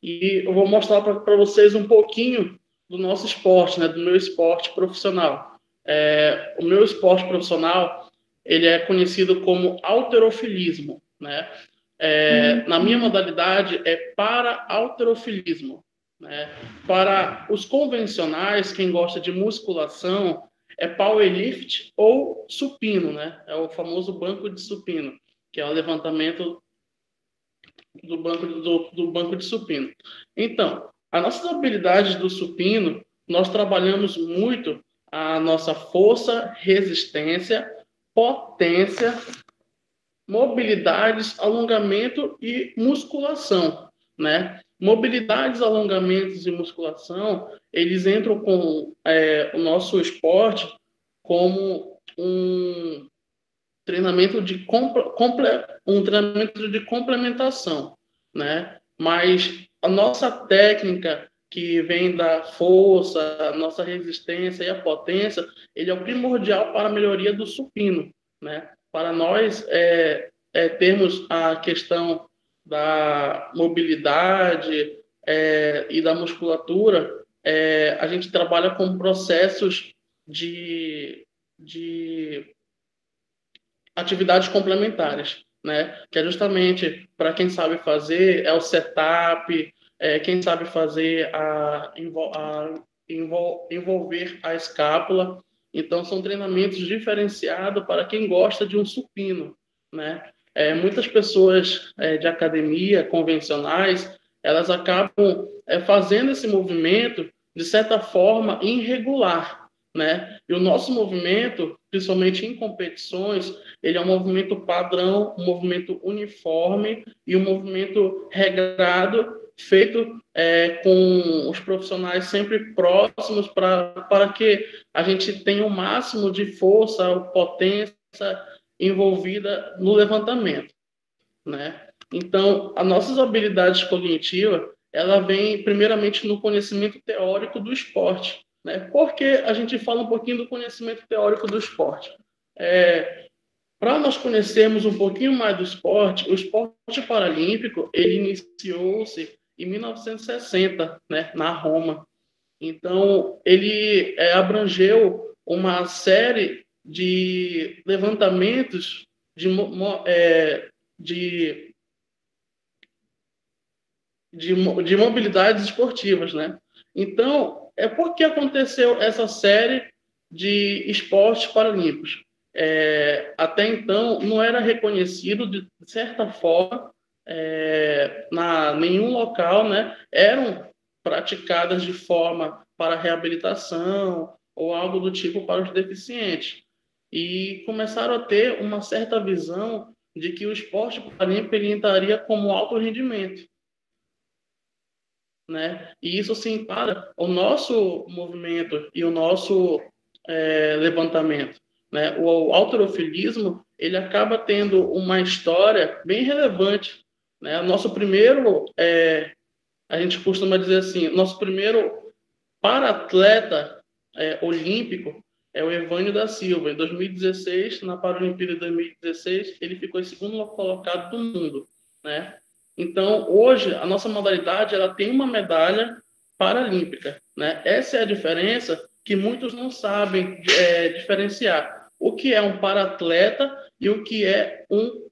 e eu vou mostrar para vocês um pouquinho do nosso esporte, né, do meu esporte profissional, O meu esporte profissional, ele é conhecido como halterofilismo, né? Na minha modalidade é para-halterofilismo, né? Para os convencionais, quem gosta de musculação, é powerlift ou supino, né? É o famoso banco de supino, que é o levantamento do banco de supino. Então, as nossas habilidades do supino, nós trabalhamos muito a nossa força, resistência, potência, mobilidades, alongamento e musculação, né? Mobilidades, alongamentos e musculação, eles entram com o nosso esporte como um treinamento de complementação, né? Mas a nossa técnica, que vem da força, a nossa resistência e a potência, ele é o primordial para a melhoria do supino, né? Para nós termos a questão da mobilidade e da musculatura, a gente trabalha com processos de atividades complementares, né? Que é justamente para quem sabe fazer, o setup, quem sabe fazer envolver a escápula. Então, são treinamentos diferenciados para quem gosta de um supino, né? Muitas pessoas de academia convencionais, elas acabam fazendo esse movimento, de certa forma, irregular, né? E o nosso movimento, principalmente em competições, ele é um movimento padrão, um movimento uniforme e um movimento regrado, feito com os profissionais sempre próximos para que a gente tenha o máximo de força, potência envolvida no levantamento, né? Então, as nossas habilidades cognitivas, ela vem primeiramente no conhecimento teórico do esporte, né? Por que a gente fala um pouquinho do conhecimento teórico do esporte? Para nós conhecermos um pouquinho mais do esporte, o esporte paralímpico, ele iniciou-se em 1960, né, na Roma. Então, ele abrangeu uma série de levantamentos de mobilidades esportivas, né? Então, por que aconteceu essa série de esportes paralímpicos? Até então, não era reconhecido, de certa forma, nenhum local, né? Eram praticadas de forma para reabilitação ou algo do tipo para os deficientes. E começaram a ter uma certa visão de que o esporte paralímpico ele entraria como alto rendimento, né? E isso se enquadra o nosso movimento e o nosso levantamento, né? O halterofilismo, ele acaba tendo uma história bem relevante, né? Nosso primeiro, a gente costuma dizer assim, nosso primeiro para-atleta olímpico é o Evânio da Silva. Em 2016, na Paralimpíada de 2016, ele ficou em segundo colocado do mundo, né? Então, hoje, a nossa modalidade ela tem uma medalha paralímpica, né? Essa é a diferença que muitos não sabem diferenciar. O que é um para-atleta e o que é um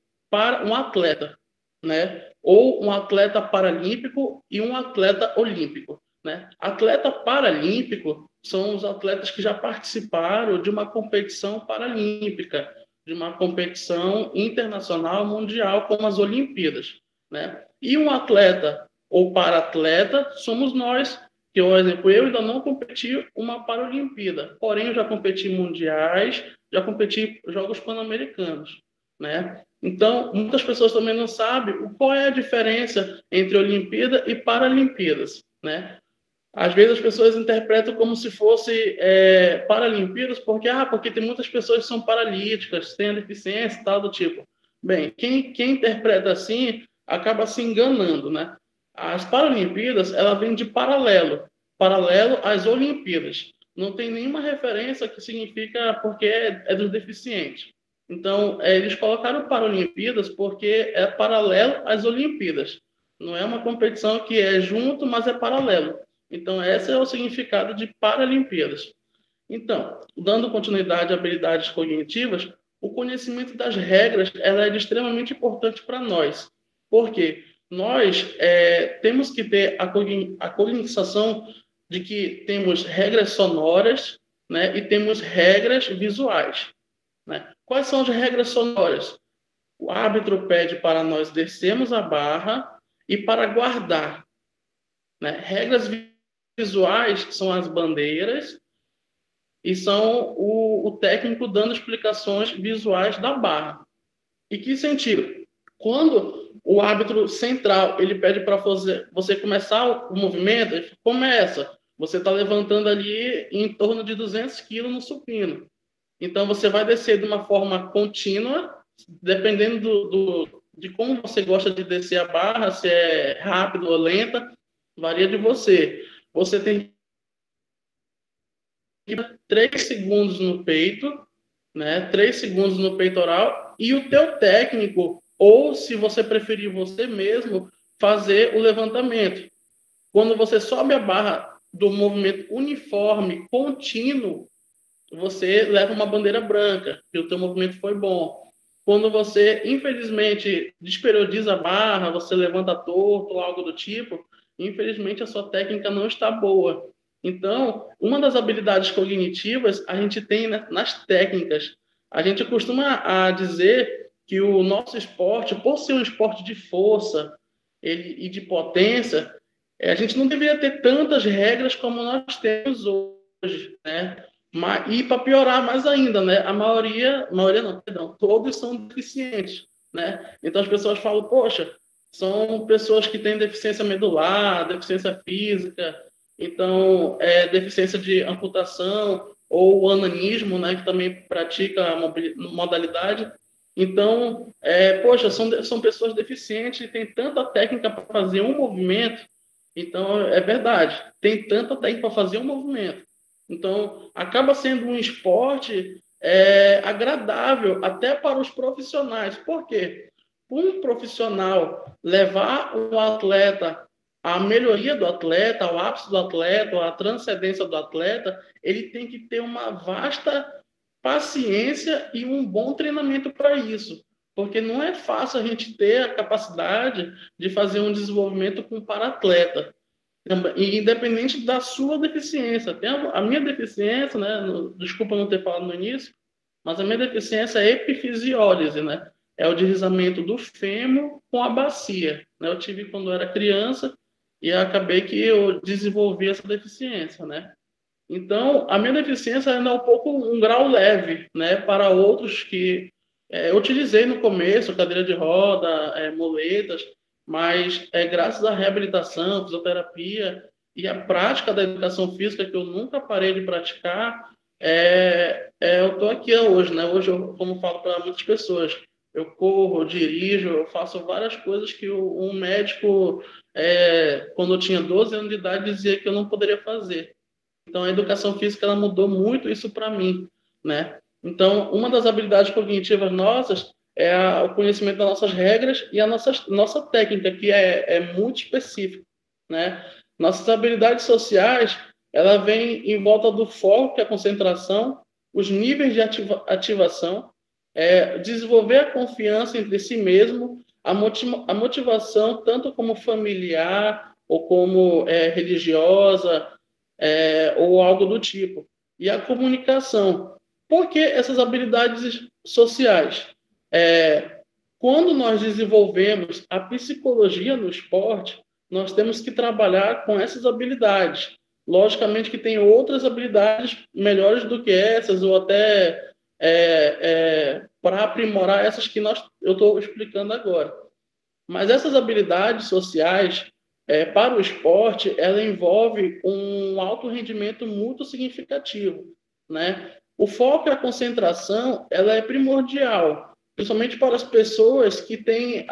atleta, né? Ou um atleta paralímpico e um atleta olímpico, né? Atleta paralímpico são os atletas que já participaram de uma competição paralímpica, de uma competição internacional, mundial, como as Olimpíadas, né? E um atleta ou para-atleta somos nós, que, por exemplo, eu ainda não competi uma Paralimpíada, porém eu já competi mundiais, já competi Jogos Pan-Americanos, né? Então, muitas pessoas também não sabem qual é a diferença entre Olimpíada e Paralimpíadas, né? Às vezes as pessoas interpretam como se fosse Paralimpíadas, porque tem muitas pessoas que são paralíticas, têm deficiência e tal do tipo. Bem, quem interpreta assim acaba se enganando, né? As Paralimpíadas, ela vem de paralelo às Olimpíadas. Não tem nenhuma referência que significa porque é dos deficientes. Então, eles colocaram Paralimpíadas porque é paralelo às Olimpíadas. Não é uma competição que é junto, mas é paralelo. Então, esse é o significado de Paralimpíadas. Então, dando continuidade a habilidades cognitivas, o conhecimento das regras ela é extremamente importante para nós. Por quê? Nós temos que ter a cognição de que temos regras sonoras, né, e temos regras visuais. Né? Quais são as regras sonoras? O árbitro pede para nós descermos a barra e para guardar. Né? Regras visuais são as bandeiras e são o técnico dando explicações visuais da barra. E que sentido? Quando o árbitro central ele pede para você começar o movimento, ele começa. Você está levantando ali em torno de 200 quilos no supino. Então, você vai descer de uma forma contínua, dependendo de como você gosta de descer a barra, se é rápido ou lenta, varia de você. Você tem 3 segundos no peito, né? 3 segundos no peitoral, e o teu técnico, ou se você preferir você mesmo, fazer o levantamento. Quando você sobe a barra do movimento uniforme, contínuo, você leva uma bandeira branca, que o teu movimento foi bom. Quando você, infelizmente, desperiodiza a barra, você levanta torto ou algo do tipo, infelizmente a sua técnica não está boa. Então, uma das habilidades cognitivas a gente tem nas técnicas. A gente costuma dizer que o nosso esporte, por ser um esporte de força e de potência, a gente não deveria ter tantas regras como nós temos hoje, né? E para piorar mais ainda, né? A maioria não, perdão, todos são deficientes, né? Então as pessoas falam, poxa, são pessoas que têm deficiência medular, deficiência física, então deficiência de amputação ou o ananismo, né? Que também pratica a modalidade. Então, poxa, são pessoas deficientes e tem tanta técnica para fazer um movimento. Então, é verdade, tem tanta técnica para fazer um movimento. Então, acaba sendo um esporte agradável até para os profissionais. Por quê? Um profissional levar o atleta à melhoria do atleta, ao ápice do atleta, à transcendência do atleta, ele tem que ter uma vasta paciência e um bom treinamento para isso. Porque não é fácil a gente ter a capacidade de fazer um desenvolvimento com um para-atleta. E independente da sua deficiência. Tem a minha deficiência, né? Desculpa não ter falado no início, mas a minha deficiência é epifisiólise, né? É o deslizamento do fêmur com a bacia. Né? Eu tive quando eu era criança e acabei que eu desenvolvi essa deficiência, né? Então, a minha deficiência ainda é um grau leve, né? Para outros que eu utilizei no começo, cadeira de roda, muletas, mas graças à reabilitação, fisioterapia e à prática da educação física, que eu nunca parei de praticar, eu estou aqui hoje, né? Hoje, como falo para muitas pessoas, eu corro, eu dirijo, eu faço várias coisas que um médico, quando eu tinha 12 anos de idade, dizia que eu não poderia fazer. Então, a educação física ela mudou muito isso para mim, né? Então, uma das habilidades cognitivas nossas é o conhecimento das nossas regras e a nossa técnica, que é muito específica, né? Nossas habilidades sociais, ela vem em volta do foco, que é a concentração, os níveis de ativação, desenvolver a confiança entre si mesmo, a motivação, tanto como familiar ou como religiosa, ou algo do tipo. E a comunicação. Por que essas habilidades sociais? Quando nós desenvolvemos a psicologia no esporte, nós temos que trabalhar com essas habilidades. Logicamente que tem outras habilidades melhores do que essas, ou até para aprimorar essas que eu estou explicando agora. Mas essas habilidades sociais, para o esporte, ela envolve um alto rendimento muito significativo, né? O foco e a concentração, ela é primordial, principalmente para as pessoas que têm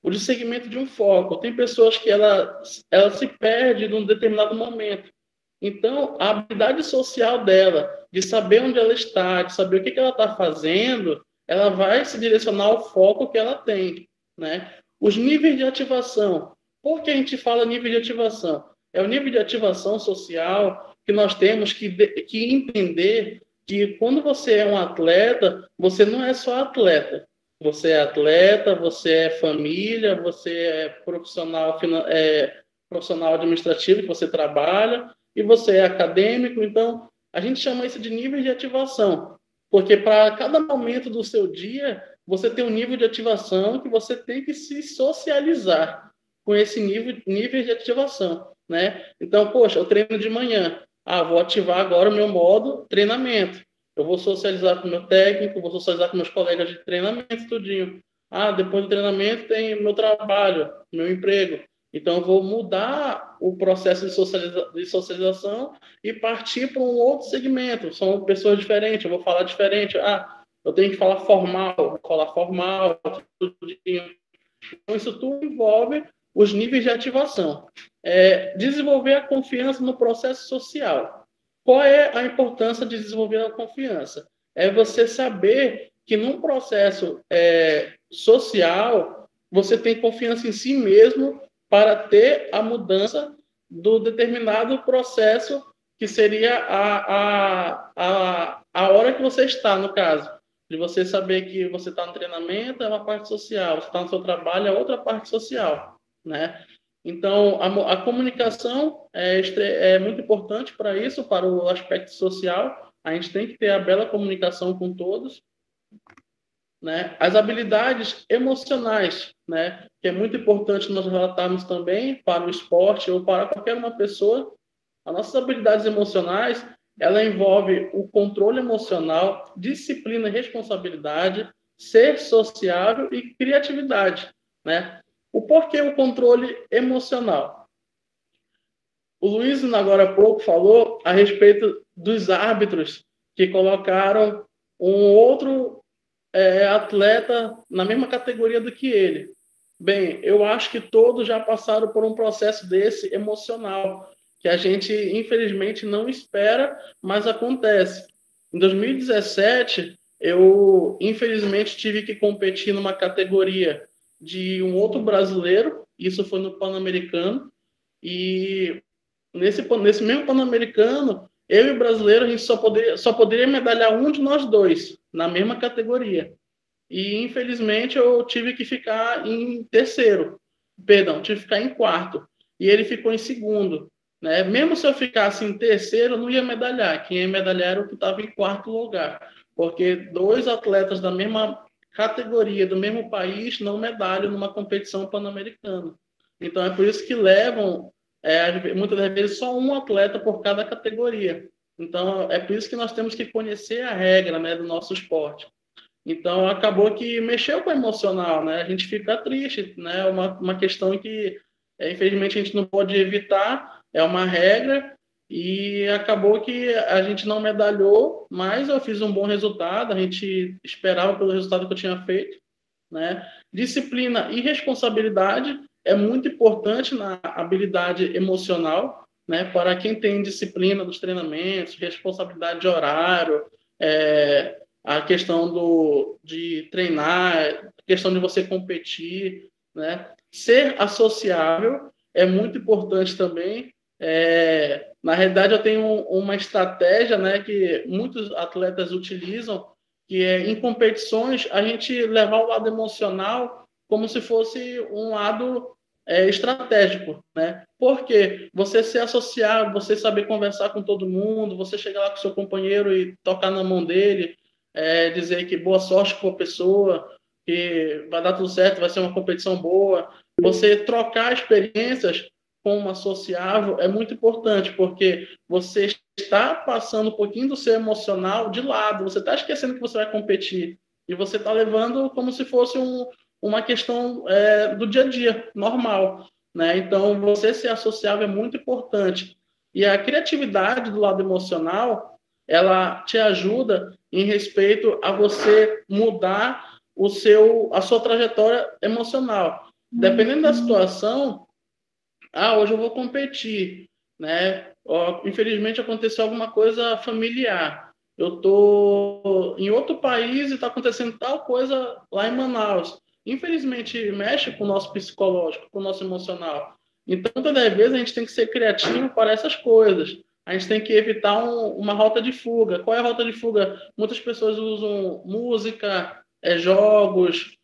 o dessegmento de um foco. Tem pessoas que ela se perde num determinado momento. Então, a habilidade social dela, de saber onde ela está, de saber o que ela está fazendo, ela vai se direcionar ao foco que ela tem, né? Os níveis de ativação. Por que a gente fala nível de ativação? É o nível de ativação social, que nós temos que entender que quando você é um atleta, você não é só atleta. Você é atleta, você é família, você é profissional, profissional administrativo, que você trabalha, e você é acadêmico. Então, a gente chama isso de nível de ativação, porque para cada momento do seu dia, você tem um nível de ativação que você tem que se socializar com esse nível de ativação, né? Então, poxa, eu treino de manhã. Vou ativar agora o meu modo treinamento. Eu vou socializar com o meu técnico, vou socializar com meus colegas de treinamento, tudinho. Depois do treinamento tem meu trabalho, meu emprego. Então, eu vou mudar o processo de socialização e partir para um outro segmento. São pessoas diferentes, eu vou falar diferente. Eu tenho que falar formal, vou falar formal, tudinho. Então, isso tudo envolve os níveis de ativação. Desenvolver a confiança no processo social. Qual é a importância de desenvolver a confiança? É você saber que num processo social, você tem confiança em si mesmo para ter a mudança do determinado processo, que seria a hora que você está, no caso. De você saber que você está no treinamento, é uma parte social, você está no seu trabalho, é outra parte social, né? Então, a comunicação é muito importante para isso, para o aspecto social. A gente tem que ter a bela comunicação com todos, né? As habilidades emocionais, né? Que é muito importante nós relatarmos também para o esporte ou para qualquer uma pessoa. As nossas habilidades emocionais, ela envolve o controle emocional, disciplina e responsabilidade, ser sociável e criatividade, né? O porquê o controle emocional? O Luiz, agora há pouco, falou a respeito dos árbitros que colocaram um outro atleta na mesma categoria do que ele. Bem, eu acho que todos já passaram por um processo desse emocional, que a gente, infelizmente, não espera, mas acontece. Em 2017, eu, infelizmente, tive que competir numa categoria de um outro brasileiro, isso foi no Pan-Americano, e nesse mesmo Pan-Americano, eu e o brasileiro, a gente só poderia medalhar um de nós dois, na mesma categoria. E, infelizmente, eu tive que ficar em terceiro. Perdão, tive que ficar em quarto. E ele ficou em segundo, né? Mesmo se eu ficasse em terceiro, eu não ia medalhar. Quem ia medalhar era o que estava em quarto lugar. Porque dois atletas da mesma categoria, do mesmo país, não medalham numa competição pan-americana. Então, é por isso que levam, muitas das vezes, só um atleta por cada categoria. Então, é por isso que nós temos que conhecer a regra, né, do nosso esporte. Então, acabou que mexeu com o emocional, né? A gente fica triste, né? Uma questão que, infelizmente, a gente não pode evitar, é uma regra, e acabou que a gente não medalhou, mas eu fiz um bom resultado, a gente esperava pelo resultado que eu tinha feito, né? Disciplina e responsabilidade é muito importante na habilidade emocional, né? Para quem tem disciplina dos treinamentos, responsabilidade de horário, a questão de treinar, a questão de você competir, né? Ser associável é muito importante também. Na realidade, eu tenho uma estratégia, né, que muitos atletas utilizam, que em competições a gente levar o lado emocional como se fosse um lado estratégico, né? Porque você ser associado, você saber conversar com todo mundo, você chegar lá com o seu companheiro e tocar na mão dele, dizer que boa sorte com a pessoa, que vai dar tudo certo, vai ser uma competição boa. Você trocar experiências com um associável é muito importante, porque você está passando um pouquinho do seu emocional de lado, você está esquecendo que você vai competir, e você está levando como se fosse uma questão do dia a dia, normal, né? Então, você ser associável é muito importante. E a criatividade do lado emocional, ela te ajuda em respeito a você mudar a sua trajetória emocional. Dependendo da situação, hoje eu vou competir, né? Infelizmente aconteceu alguma coisa familiar. Eu estou em outro país e está acontecendo tal coisa lá em Manaus. Infelizmente mexe com o nosso psicológico, com o nosso emocional. Então, toda vez a gente tem que ser criativo para essas coisas, a gente tem que evitar uma rota de fuga. Qual é a rota de fuga? Muitas pessoas usam música, jogos,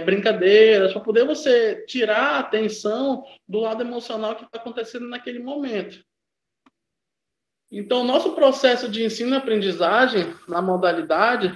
brincadeiras, para poder você tirar a atenção do lado emocional que está acontecendo naquele momento. Então, o nosso processo de ensino e aprendizagem na modalidade,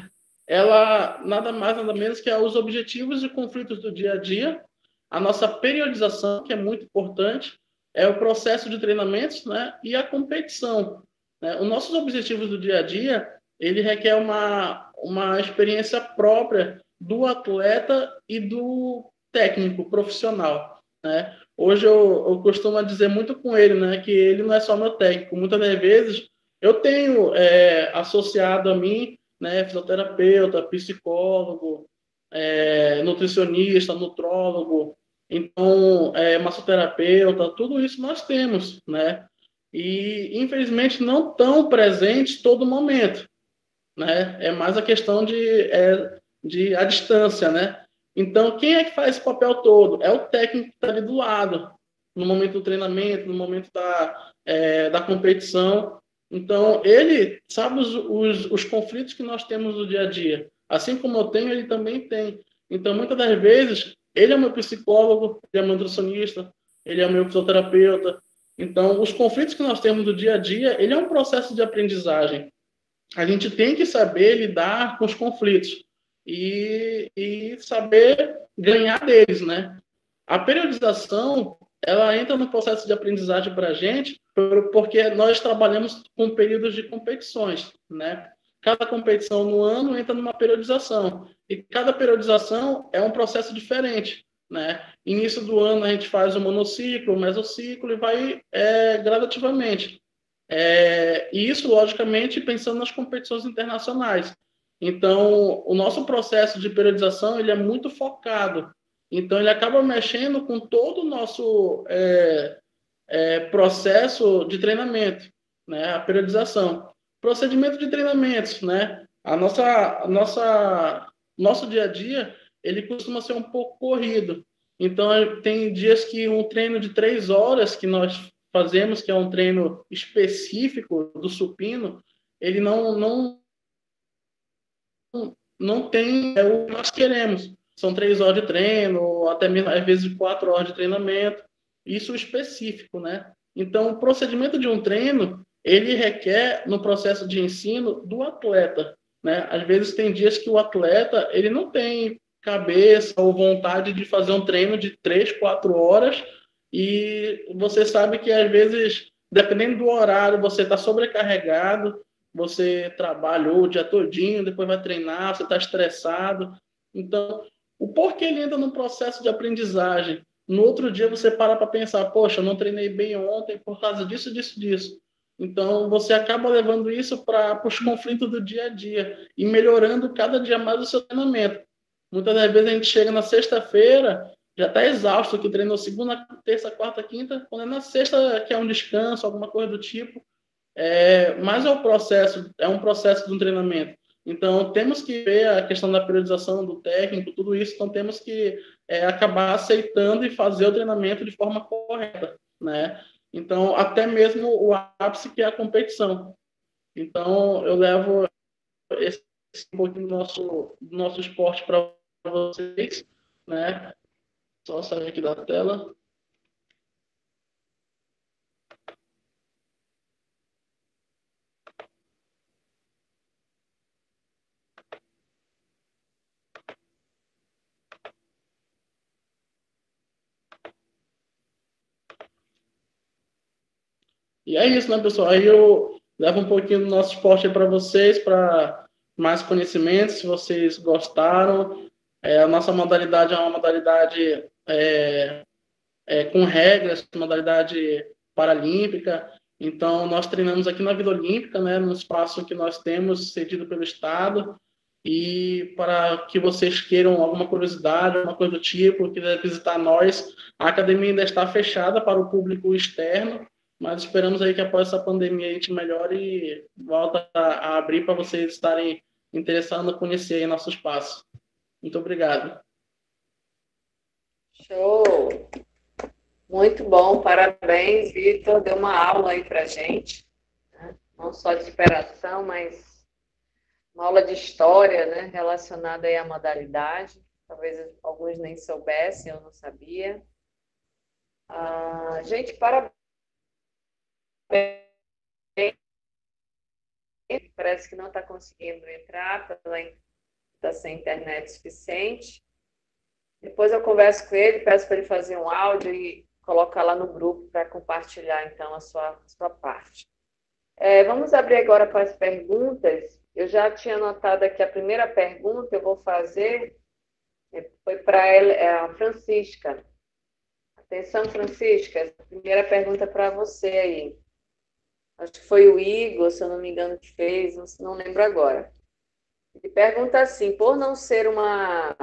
ela nada mais, nada menos que os objetivos e conflitos do dia a dia, a nossa periodização, que é muito importante, o processo de treinamentos, né, e a competição. Né? Os nossos objetivos do dia a dia, ele requer uma experiência própria do atleta e do técnico profissional, né? Hoje eu costumo dizer muito com ele, né, que ele não é só meu técnico. Muitas das vezes eu tenho associado a mim, né, fisioterapeuta, psicólogo, nutricionista, nutrólogo, então massoterapeuta, tudo isso nós temos, né? E infelizmente não tão presente todo momento, né? É mais a questão de a distância, né? Então, quem é que faz esse papel todo? É o técnico que está ali do lado, no momento do treinamento, no momento da competição. Então, ele sabe os conflitos que nós temos no dia a dia. Assim como eu tenho, ele também tem. Então, muitas das vezes, ele é meu psicólogo, ele é meu nutricionista, ele é meu fisioterapeuta. Então, os conflitos que nós temos no dia a dia, ele é um processo de aprendizagem. A gente tem que saber lidar com os conflitos e saber ganhar deles, né? A periodização, ela entra no processo de aprendizagem para a gente, porque nós trabalhamos com períodos de competições, né? Cada competição no ano entra numa periodização, e cada periodização é um processo diferente, né? Início do ano a gente faz o monociclo, o mesociclo e vai gradativamente. E isso, logicamente, pensando nas competições internacionais. Então, o nosso processo de periodização ele é muito focado. Então, ele acaba mexendo com todo o nosso processo de treinamento, né? A periodização. Procedimento de treinamentos, né? Nosso dia a dia, ele costuma ser um pouco corrido. Então, tem dias que um treino de 3 horas que nós fazemos, que é um treino específico do supino, ele não tem o que nós queremos. São 3 horas de treino, ou até mesmo, às vezes, 4 horas de treinamento. Isso específico, né? Então, o procedimento de um treino, ele requer, no processo de ensino, do atleta, né? Às vezes, tem dias que o atleta, ele não tem cabeça ou vontade de fazer um treino de 3, 4 horas, e você sabe que, às vezes, dependendo do horário, você está sobrecarregado, você trabalhou o dia todinho, depois vai treinar, você está estressado. Então, o porquê ele entra no processo de aprendizagem? No outro dia você para pensar, poxa, eu não treinei bem ontem por causa disso, disso, disso. Então, você acaba levando isso para os conflitos do dia a dia e melhorando cada dia mais o seu treinamento. Muitas das vezes a gente chega na sexta-feira, já está exausto, que treinou segunda, terça, quarta, quinta, quando é na sexta que é um descanso, alguma coisa do tipo. Mas é um processo de um treinamento. Então, temos que ver a questão da periodização do técnico, tudo isso, então temos que acabar aceitando e fazer o treinamento de forma correta, né? Então, até mesmo o ápice que é a competição. Então, eu levo esse um pouquinho do nosso esporte para vocês, né? Só sair aqui da tela. E é isso, né, pessoal? Aí eu levo um pouquinho do nosso esporte para vocês, para mais conhecimento, se vocês gostaram. A nossa modalidade é uma modalidade com regras, modalidade paralímpica. Então, nós treinamos aqui na Vila Olímpica, né, no espaço que nós temos cedido pelo Estado. E para que vocês queiram alguma curiosidade, alguma coisa do tipo, quiser visitar nós, a academia ainda está fechada para o público externo, mas esperamos aí que após essa pandemia a gente melhore e volta a abrir para vocês estarem interessados em conhecer aí nosso espaço. Muito obrigado. Show! Muito bom, parabéns, Vitor. Deu uma aula aí para gente. não só de superação, mas uma aula de história, né, relacionada aí à modalidade. Talvez alguns nem soubessem, eu não sabia. Gente, parabéns. Parece que não está conseguindo entrar, está sem internet suficiente. Depois eu converso com ele, peço para ele fazer um áudio e colocar lá no grupo para compartilhar, então, a sua parte. Vamos abrir agora para as perguntas. Eu já tinha anotado aqui a primeira pergunta, eu vou fazer, foi para a Francisca. Atenção, Francisca, a primeira pergunta para você aí. Acho que foi o Igor, se eu não me engano, que fez, não lembro agora. Ele pergunta assim, por não ser uma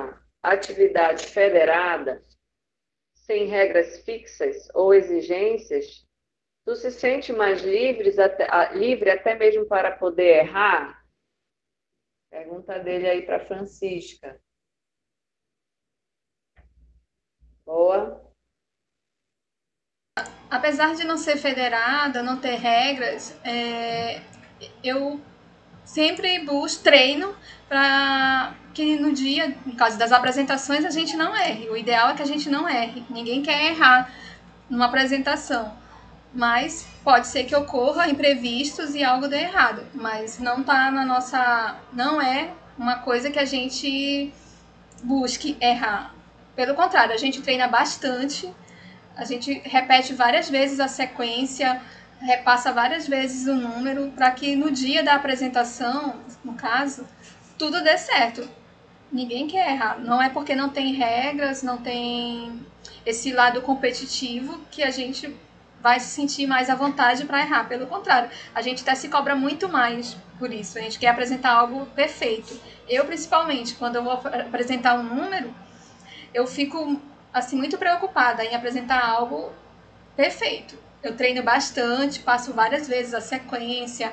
atividade federada, sem regras fixas ou exigências, tu se sente mais livre até mesmo para poder errar? Pergunta dele aí para Francisca. Boa. Apesar de não ser federada, não ter regras, eu sempre busco treino para que no dia, no caso das apresentações, a gente não erre. O ideal é que a gente não erre. Ninguém quer errar numa apresentação. Mas pode ser que ocorra imprevistos e algo dê errado. Mas não tá na nossa. Não é uma coisa que a gente busque errar. Pelo contrário, a gente treina bastante. A gente repete várias vezes a sequência, repassa várias vezes o número, para que no dia da apresentação, no caso, tudo dê certo. Ninguém quer errar. Não é porque não tem regras, não tem esse lado competitivo que a gente vai se sentir mais à vontade para errar. Pelo contrário, a gente até se cobra muito mais por isso. A gente quer apresentar algo perfeito. Eu, principalmente, quando eu vou apresentar um número, eu fico assim muito preocupada em apresentar algo perfeito. Eu treino bastante, passo várias vezes a sequência.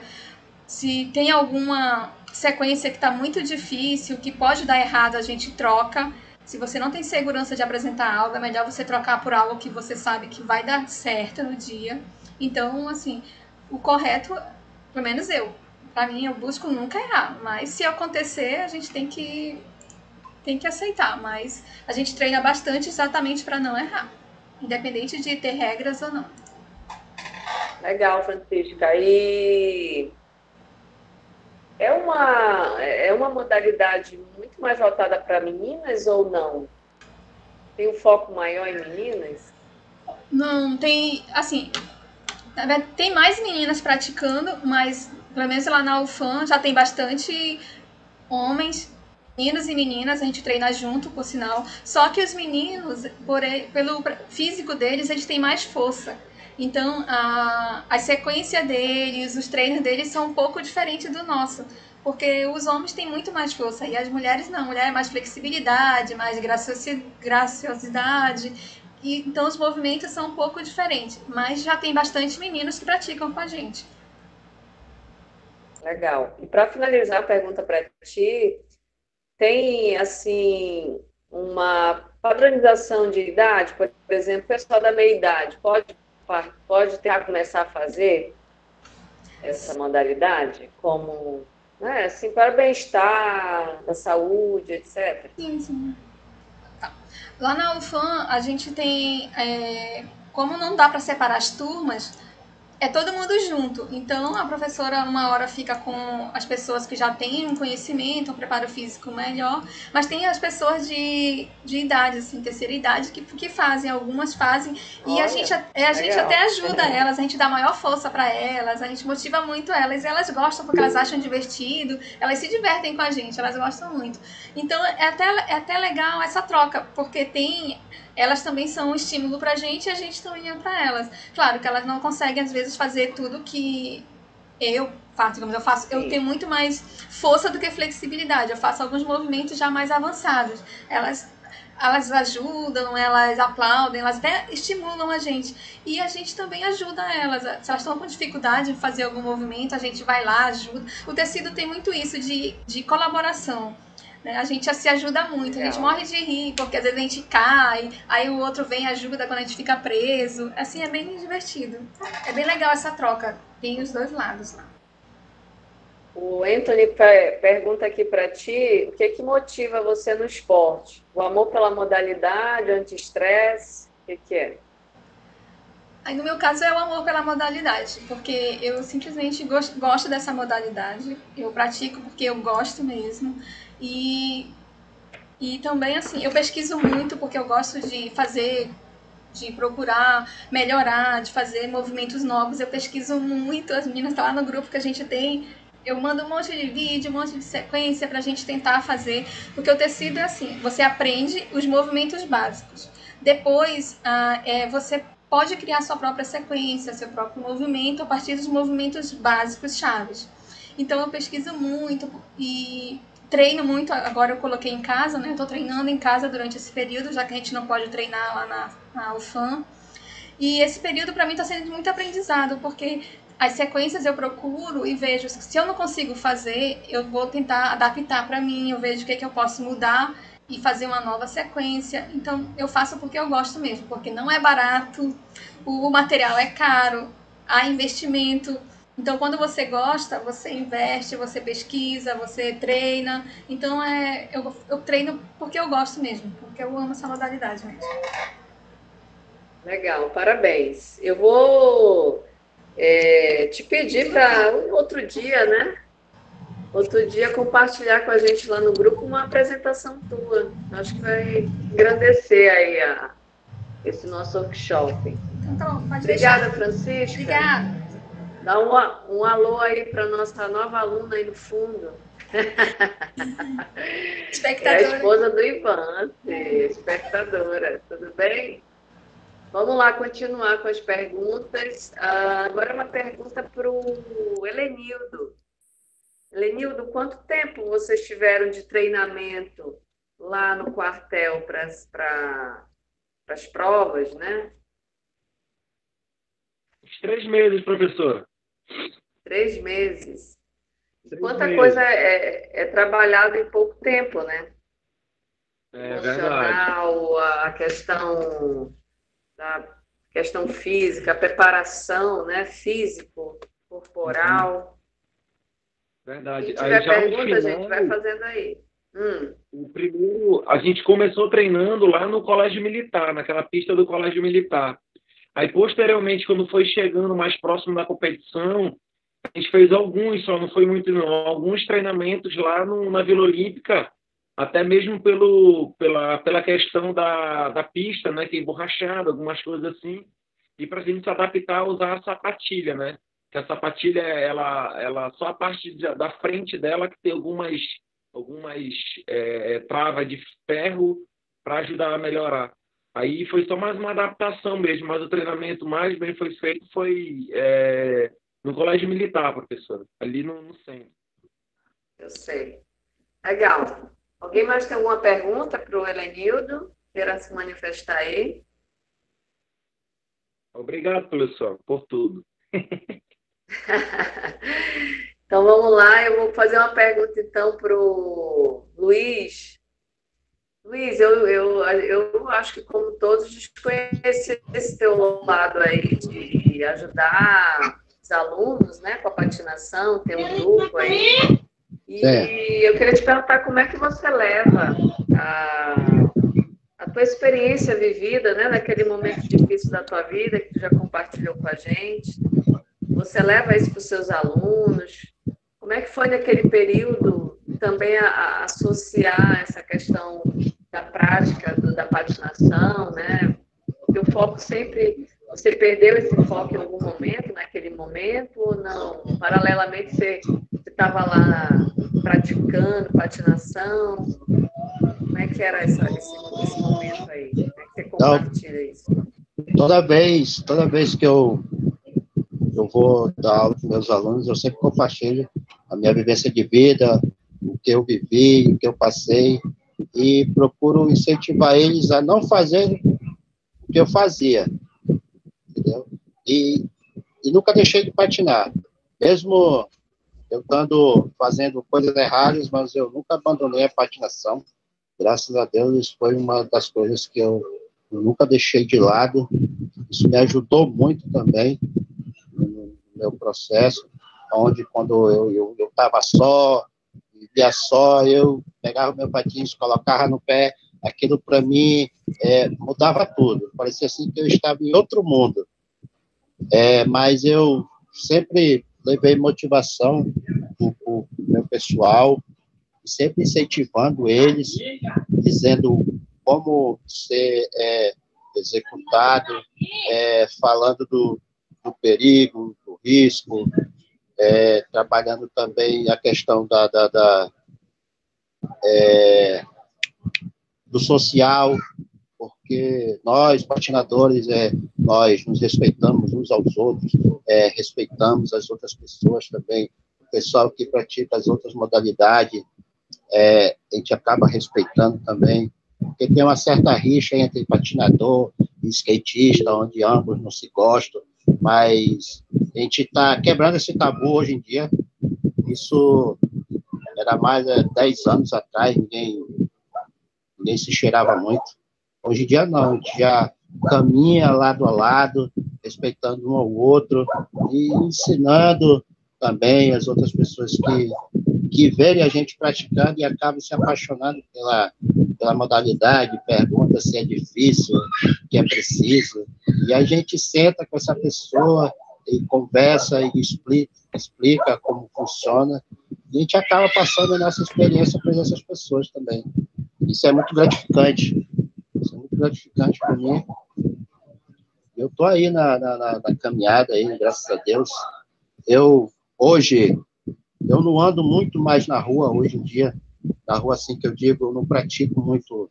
Se tem alguma sequência que está muito difícil, que pode dar errado, a gente troca. Se você não tem segurança de apresentar algo, é melhor você trocar por algo que você sabe que vai dar certo no dia. Então, assim, o correto, pelo menos para mim, eu busco nunca errar. Mas se acontecer, a gente tem que aceitar, mas a gente treina bastante exatamente para não errar, independente de ter regras ou não. Legal, Francisca. E é uma modalidade muito mais voltada para meninas ou não? Tem um foco maior em meninas? Não, tem, assim, tem mais meninas praticando, mas pelo menos lá na UFAM já tem bastante homens, meninos e meninas, a gente treina junto, por sinal. Só que os meninos, pelo físico deles, eles têm mais força. Então, a sequência deles, os treinos deles são um pouco diferentes do nosso. Porque os homens têm muito mais força e as mulheres não. A mulher é mais flexibilidade, mais graciosidade. E, então, os movimentos são um pouco diferentes. Mas já tem bastante meninos que praticam com a gente. Legal. E para finalizar a pergunta para ti, tem, assim, uma padronização de idade? Por exemplo, o pessoal da meia-idade pode começar a fazer essa modalidade como, né, assim, para o bem-estar, da saúde, etc. Sim, sim. Tá. Lá na UFAM, a gente tem, como não dá para separar as turmas, é todo mundo junto. Então, a professora, uma hora, fica com as pessoas que já têm um conhecimento, um preparo físico melhor, mas tem as pessoas de idade, assim, terceira idade, que fazem, algumas fazem, e Olha, a gente até ajuda elas, a gente dá maior força para elas, a gente motiva muito elas, e elas gostam porque elas acham divertido, elas se divertem com a gente, elas gostam muito. Então, é até legal essa troca, porque elas também são um estímulo pra gente e a gente também é pra elas. Claro que elas não conseguem, às vezes, fazer tudo que eu faço, digamos, eu faço. Eu tenho muito mais força do que flexibilidade. Eu faço alguns movimentos já mais avançados. Elas ajudam, elas aplaudem, elas até estimulam a gente. E a gente também ajuda elas. Se elas estão com dificuldade em fazer algum movimento, a gente vai lá, ajuda. O tecido tem muito isso de colaboração. A gente se ajuda muito, a gente morre de rir, porque às vezes a gente cai, aí o outro vem e ajuda quando a gente fica preso. Assim, é bem divertido. É bem legal essa troca. Tem os dois lados lá. O Anthony pergunta aqui para ti, o que motiva você no esporte? O amor pela modalidade, anti-estresse, o que é? Aí, no meu caso, é o amor pela modalidade, porque eu simplesmente gosto dessa modalidade, eu pratico porque eu gosto mesmo, e também, assim, eu pesquiso muito porque eu gosto de fazer, de procurar melhorar, de fazer movimentos novos, eu pesquiso muito, as meninas estão lá no grupo que a gente tem, eu mando um monte de vídeo, um monte de sequência pra gente tentar fazer, porque o tecido é assim, você aprende os movimentos básicos, depois você pode criar sua própria sequência, seu próprio movimento a partir dos movimentos básicos chaves. Então eu pesquiso muito e treino muito, agora eu coloquei em casa, né? Eu tô treinando em casa durante esse período, já que a gente não pode treinar lá na UFAM. E esse período para mim está sendo de muito aprendizado, porque as sequências eu procuro e vejo, se eu não consigo fazer, eu vou tentar adaptar para mim, eu vejo o que eu posso mudar e fazer uma nova sequência. Então eu faço porque eu gosto mesmo, porque não é barato, o material é caro, há investimento. Então quando você gosta, você investe, você pesquisa, você treina. Então eu treino porque eu gosto mesmo, porque eu amo essa modalidade mesmo. Legal, parabéns. Eu vou te pedir para um outro dia, né? Outro dia compartilhar com a gente lá no grupo uma apresentação tua. Acho que vai engrandecer aí esse nosso workshop. Então tá bom, pode Obrigada, deixar. Francisca. Obrigada. Dá um alô aí para nossa nova aluna aí no fundo. Espectadora. É a esposa do Ivan, espectadora. Tudo bem? Vamos lá continuar com as perguntas. Agora uma pergunta para o Helenildo. Helenildo, quanto tempo vocês tiveram de treinamento lá no quartel para as provas, né? Uns 3 meses, professora. 3 meses. 3 Quanta meses. coisa é trabalhada em pouco tempo, né? É verdade. Emocional, a questão física, a preparação, né? Físico, corporal. Verdade. Quem tiver Aí já no pergunta, a gente final, vai fazendo aí. o primeiro, a gente começou treinando lá no Colégio Militar, naquela pista do Colégio Militar. Aí, posteriormente, quando foi chegando mais próximo da competição, a gente fez alguns, só não foi muito não, alguns treinamentos lá na Vila Olímpica, até mesmo pela questão da pista, né, que é emborrachada, algumas coisas assim, e para a gente se adaptar a usar a sapatilha, né? Que a sapatilha, ela só a parte da frente dela que tem algumas travas de ferro para ajudar a melhorar. Aí foi só mais uma adaptação mesmo, mas o treinamento mais bem feito foi no Colégio Militar, professor, ali no centro. Eu sei. Legal. Alguém mais tem alguma pergunta para o Helenildo? Queira se manifestar aí? Obrigado, professor, por tudo. Então vamos lá, eu vou fazer uma pergunta então para o Luiz. Luiz, eu acho que como todos desconheci esse teu lado aí de ajudar os alunos, né, com a patinação, ter um grupo aí. E eu queria te perguntar como é que você leva a tua experiência vivida, né, naquele momento difícil da tua vida, que tu já compartilhou com a gente. Você leva isso para os seus alunos? Como é que foi naquele período também associar essa questão da prática da patinação, né? Porque o foco sempre... Você perdeu esse foco em algum momento, naquele momento, ou não? Paralelamente, você estava lá praticando patinação? Como é que era esse momento aí? Como é que você compartilha isso? Toda vez que eu vou dar aula para meus alunos, eu sempre compartilho a minha vivência de vida, o que eu vivi, o que eu passei, e procuro incentivar eles a não fazer o que eu fazia, entendeu? E nunca deixei de patinar, mesmo eu estando fazendo coisas erradas, mas eu nunca abandonei a patinação. Graças a Deus, isso foi uma das coisas que eu nunca deixei de lado. Isso me ajudou muito também no meu processo. onde quando eu estava só, vivia só, eu pegava meu patins, colocava no pé, aquilo para mim mudava tudo, parecia assim que eu estava em outro mundo. Mas eu sempre levei motivação para o meu pessoal, sempre incentivando eles, dizendo como ser executado, falando do perigo, do risco, trabalhando também a questão do social, porque nós, patinadores, nós nos respeitamos uns aos outros, respeitamos as outras pessoas também, o pessoal que pratica as outras modalidades, a gente acaba respeitando também, porque tem uma certa rixa entre patinador e skatista, onde ambos não se gostam, mas a gente está quebrando esse tabu hoje em dia. Isso era mais 10 anos atrás, ninguém se cheirava muito. Hoje em dia não, a gente já caminha lado a lado, respeitando um ao outro e ensinando também as outras pessoas que verem a gente praticando e acabam se apaixonando pela modalidade, pergunta se é difícil, que é preciso, e a gente senta com essa pessoa e conversa e explica como funciona, e a gente acaba passando a nossa experiência para essas pessoas também. Isso é muito gratificante. Isso é muito gratificante para mim. Eu estou aí na caminhada, aí, graças a Deus. Hoje, eu não ando muito mais na rua, hoje em dia. Na rua, assim que eu digo, eu não pratico muito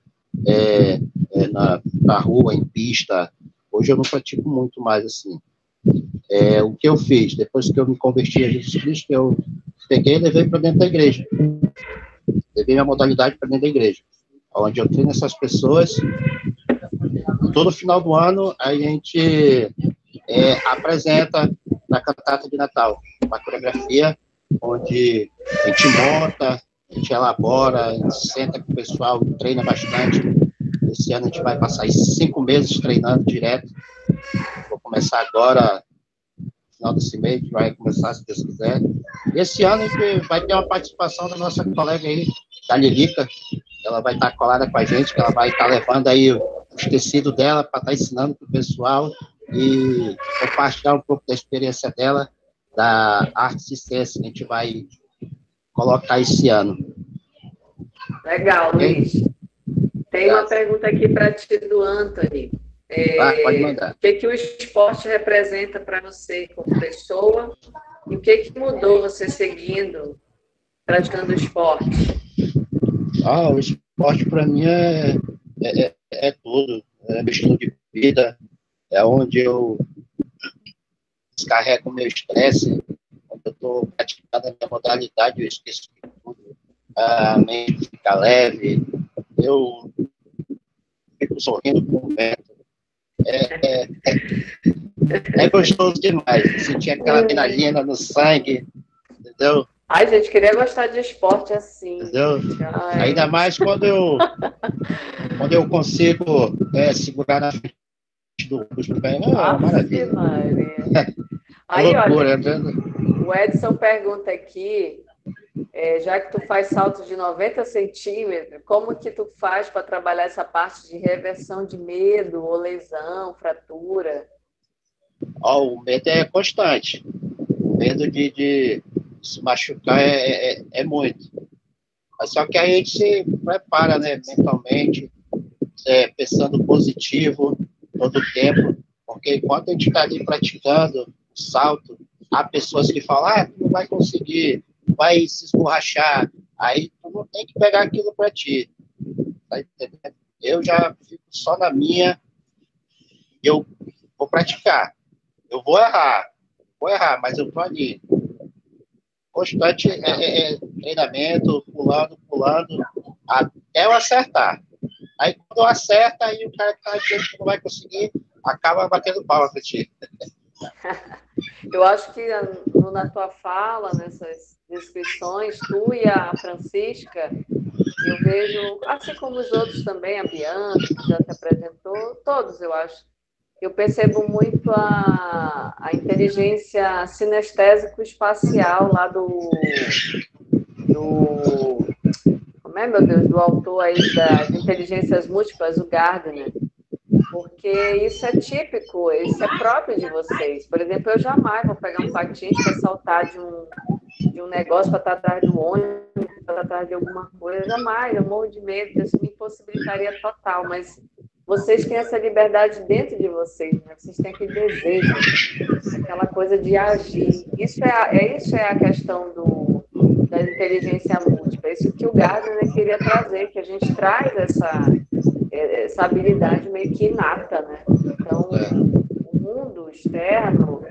na rua, em pista. Hoje eu não pratico muito mais, assim. O que eu fiz, depois que eu me converti a Jesus Cristo, eu peguei e levei para dentro da igreja. Levei minha modalidade para dentro da igreja, onde eu treino essas pessoas. Todo final do ano, a gente apresenta na cantata de Natal uma coreografia, onde a gente monta, a gente elabora, a gente senta com o pessoal, treina bastante. Esse ano a gente vai passar 5 meses treinando direto. Vou começar agora, no final desse mês, a gente vai começar, se Deus quiser. Esse ano a gente vai ter uma participação da nossa colega aí, da Lilica. Ela vai estar colada com a gente, que ela vai estar levando aí os tecidos dela para estar ensinando para o pessoal e compartilhar um pouco da experiência dela, da arte e ciência que a gente vai colocar esse ano. Legal, Luiz. Tem uma pergunta aqui para ti do Anthony. Pode mandar. O que o esporte representa para você como pessoa e o que mudou você seguindo, praticando o esporte? O esporte para mim é tudo, é meu estilo de vida, é onde eu descarrego o meu estresse, quando eu estou praticando a minha modalidade, eu esqueço de tudo, a mente fica leve, eu fico sorrindo com o vento, é gostoso demais, sentir aquela adrenalina no sangue, entendeu? Ai, gente, queria gostar de esporte assim. Entendeu? Ainda mais quando eu consigo segurar na frente do pé. Maravilha. Aí, loucura, olha, o Edson pergunta aqui, já que tu faz saltos de 90 centímetros, como que tu faz para trabalhar essa parte de reversão de medo, ou lesão, fratura? O medo é constante. O medo de se machucar é muito. Mas só que a gente se prepara, né, mentalmente, pensando positivo todo o tempo, porque enquanto a gente está ali praticando o salto, há pessoas que falam, tu não vai conseguir, vai se esborrachar, aí tu não tem que pegar aquilo para ti. Tá entendendo? Eu já fico só na minha, eu vou praticar. Eu vou errar, mas eu tô ali. Constante treinamento, pulando, até eu acertar. Aí, quando eu acerto, aí o cara que tá dizendo que não vai conseguir, acaba batendo palma pra ti. Eu acho que na tua fala, nessas descrições, tu e a Francisca, eu vejo, assim como os outros também, a Bianca, que já se apresentou, todos, eu acho, Eu percebo muito a inteligência sinestésico-espacial lá como é, meu Deus, do autor aí das inteligências múltiplas, o Gardner, porque isso é típico, isso é próprio de vocês. Por exemplo, eu jamais vou pegar um patins para saltar de um negócio para estar atrás do ônibus, para estar atrás de alguma coisa, jamais, eu morro de medo, isso me impossibilitaria total, mas vocês têm essa liberdade dentro de vocês, né? Vocês têm aquele desejo, aquela coisa de agir. Isso é a questão da inteligência múltipla, isso que o Gardner queria trazer, que a gente traz essa habilidade meio que inata, né? Então, o mundo externo,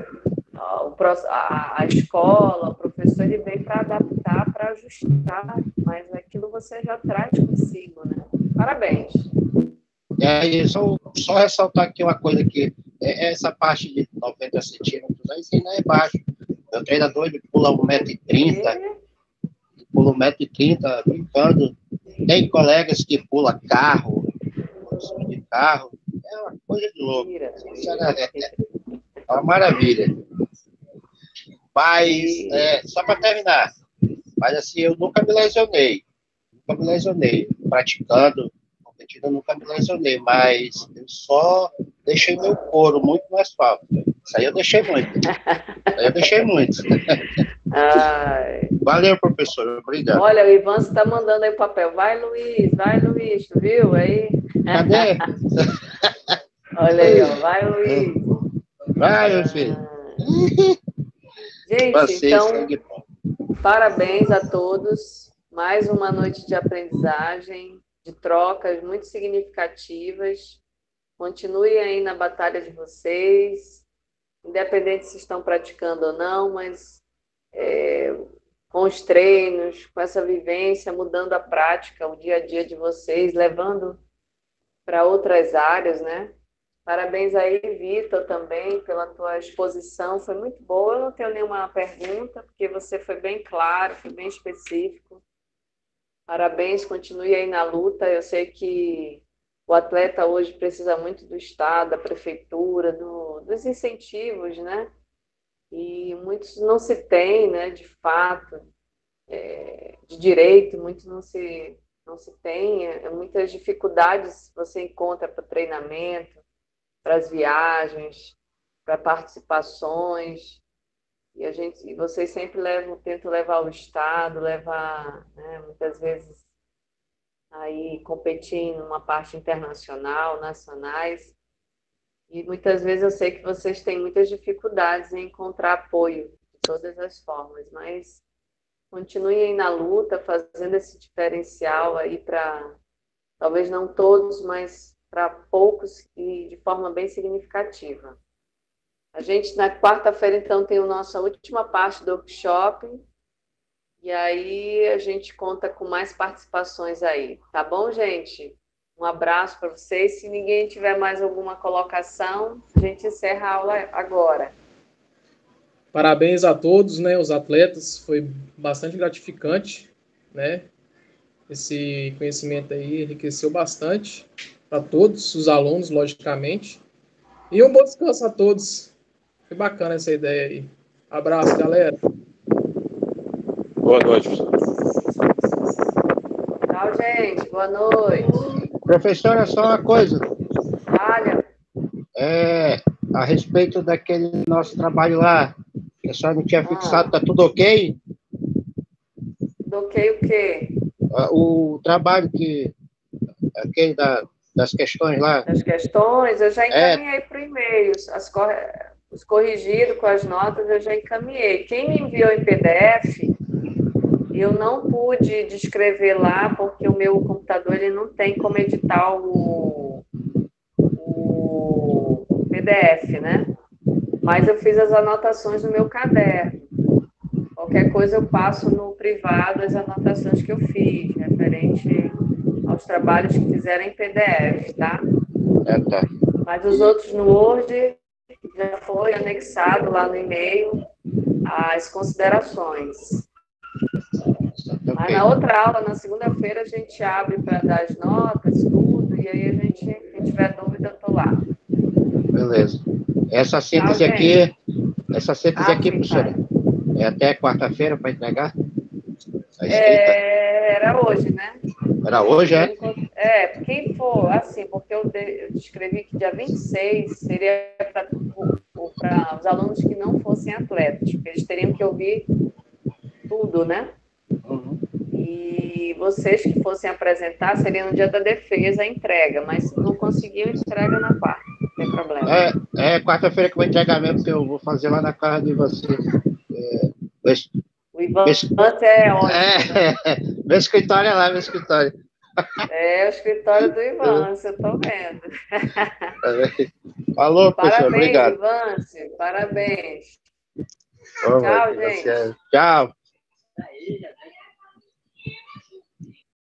a escola, o professor, ele vem para adaptar, para ajustar, mas aquilo você já traz consigo, né? Parabéns. Só ressaltar aqui uma coisa que essa parte de 90 centímetros, aí isso não é baixo. Meu treinador, ele pula 1,30 m, pula 1,30 m, brincando. Tem colegas que pulam carro, de carro, é uma coisa de louco. É uma maravilha. Mas, só para terminar, mas assim, eu nunca me lesionei, praticando, competindo, eu nunca me lesionei, mas eu só deixei meu couro muito no asfalto. Isso aí eu deixei muito. Valeu, professor, obrigado. Olha, o Ivan está mandando aí o papel. Vai, Luiz, tu viu aí? Cadê? Olha aí, ó, vai, Luiz. Vai, meu filho. Gente, então, parabéns a todos. Mais uma noite de aprendizagem, de trocas muito significativas. Continue aí na batalha de vocês, independente se estão praticando ou não, mas com os treinos, com essa vivência, mudando a prática, o dia a dia de vocês, levando para outras áreas, né? Parabéns aí, Vitor, também, pela tua exposição, foi muito boa. Eu não tenho nenhuma pergunta, porque você foi bem claro, foi bem específico. Parabéns, continue aí na luta. Eu sei que o atleta hoje precisa muito do Estado, da Prefeitura, dos incentivos, né? E muitos não se tem, né, de fato, de direito, muitos não se tem, muitas dificuldades você encontra para o treinamento, para as viagens, para participações, e vocês sempre tentam levar o Estado, né, muitas vezes aí competindo numa parte internacional, nacionais, e muitas vezes eu sei que vocês têm muitas dificuldades em encontrar apoio de todas as formas, mas continuem na luta, fazendo esse diferencial aí para, talvez não todos, mas para poucos e de forma bem significativa. A gente, na quarta-feira, então, tem a nossa última parte do workshop, e aí a gente conta com mais participações aí. Tá bom, gente? Um abraço para vocês. Se ninguém tiver mais alguma colocação, a gente encerra a aula agora. Parabéns a todos, né, os atletas. Foi bastante gratificante, né? Esse conhecimento aí enriqueceu bastante para todos os alunos, logicamente. E um bom descanso a todos. Foi bacana essa ideia aí. Abraço, galera. Boa noite, professor. Tchau, gente. Boa noite. Professora, só uma coisa. Olha. A respeito daquele nosso trabalho lá, que a senhora não tinha fixado, tá tudo ok? Tudo ok o quê? O trabalho aquele das questões lá. Das questões, eu já encaminhei para o e-mail. Os corrigidos com as notas, eu já encaminhei. Quem me enviou em PDF, eu não pude descrever lá, porque o meu computador ele não tem como editar o PDF, né? Mas eu fiz as anotações no meu caderno. Qualquer coisa eu passo no privado as anotações que eu fiz, referente aos trabalhos que fizeram em PDF, tá? Tá. Mas os outros no Word já foi anexado lá no e-mail as considerações. Mas na outra aula, na segunda-feira, a gente abre para dar as notas, tudo, e aí quem tiver dúvida, eu estou lá. Beleza. Essa síntese aqui, professora, é até quarta-feira para entregar? Era hoje, né? Era hoje, é? Quem for, assim, porque eu escrevi que dia 26 seria para os alunos que não fossem atletas, porque eles teriam que ouvir tudo, né? Uhum. E vocês que fossem apresentar, seria no dia da defesa a entrega, mas se não conseguiu, entrega na quarta, não tem problema. Quarta-feira que eu vou entregar mesmo, porque eu vou fazer lá na casa de vocês. O Ivan é ótimo. Meu escritório é lá, meu escritório. É o escritório do Ivan, eu estou vendo. Falou, professor, Parabéns, obrigado. Ivan, parabéns. Tchau, Tchau, gente. Tchau.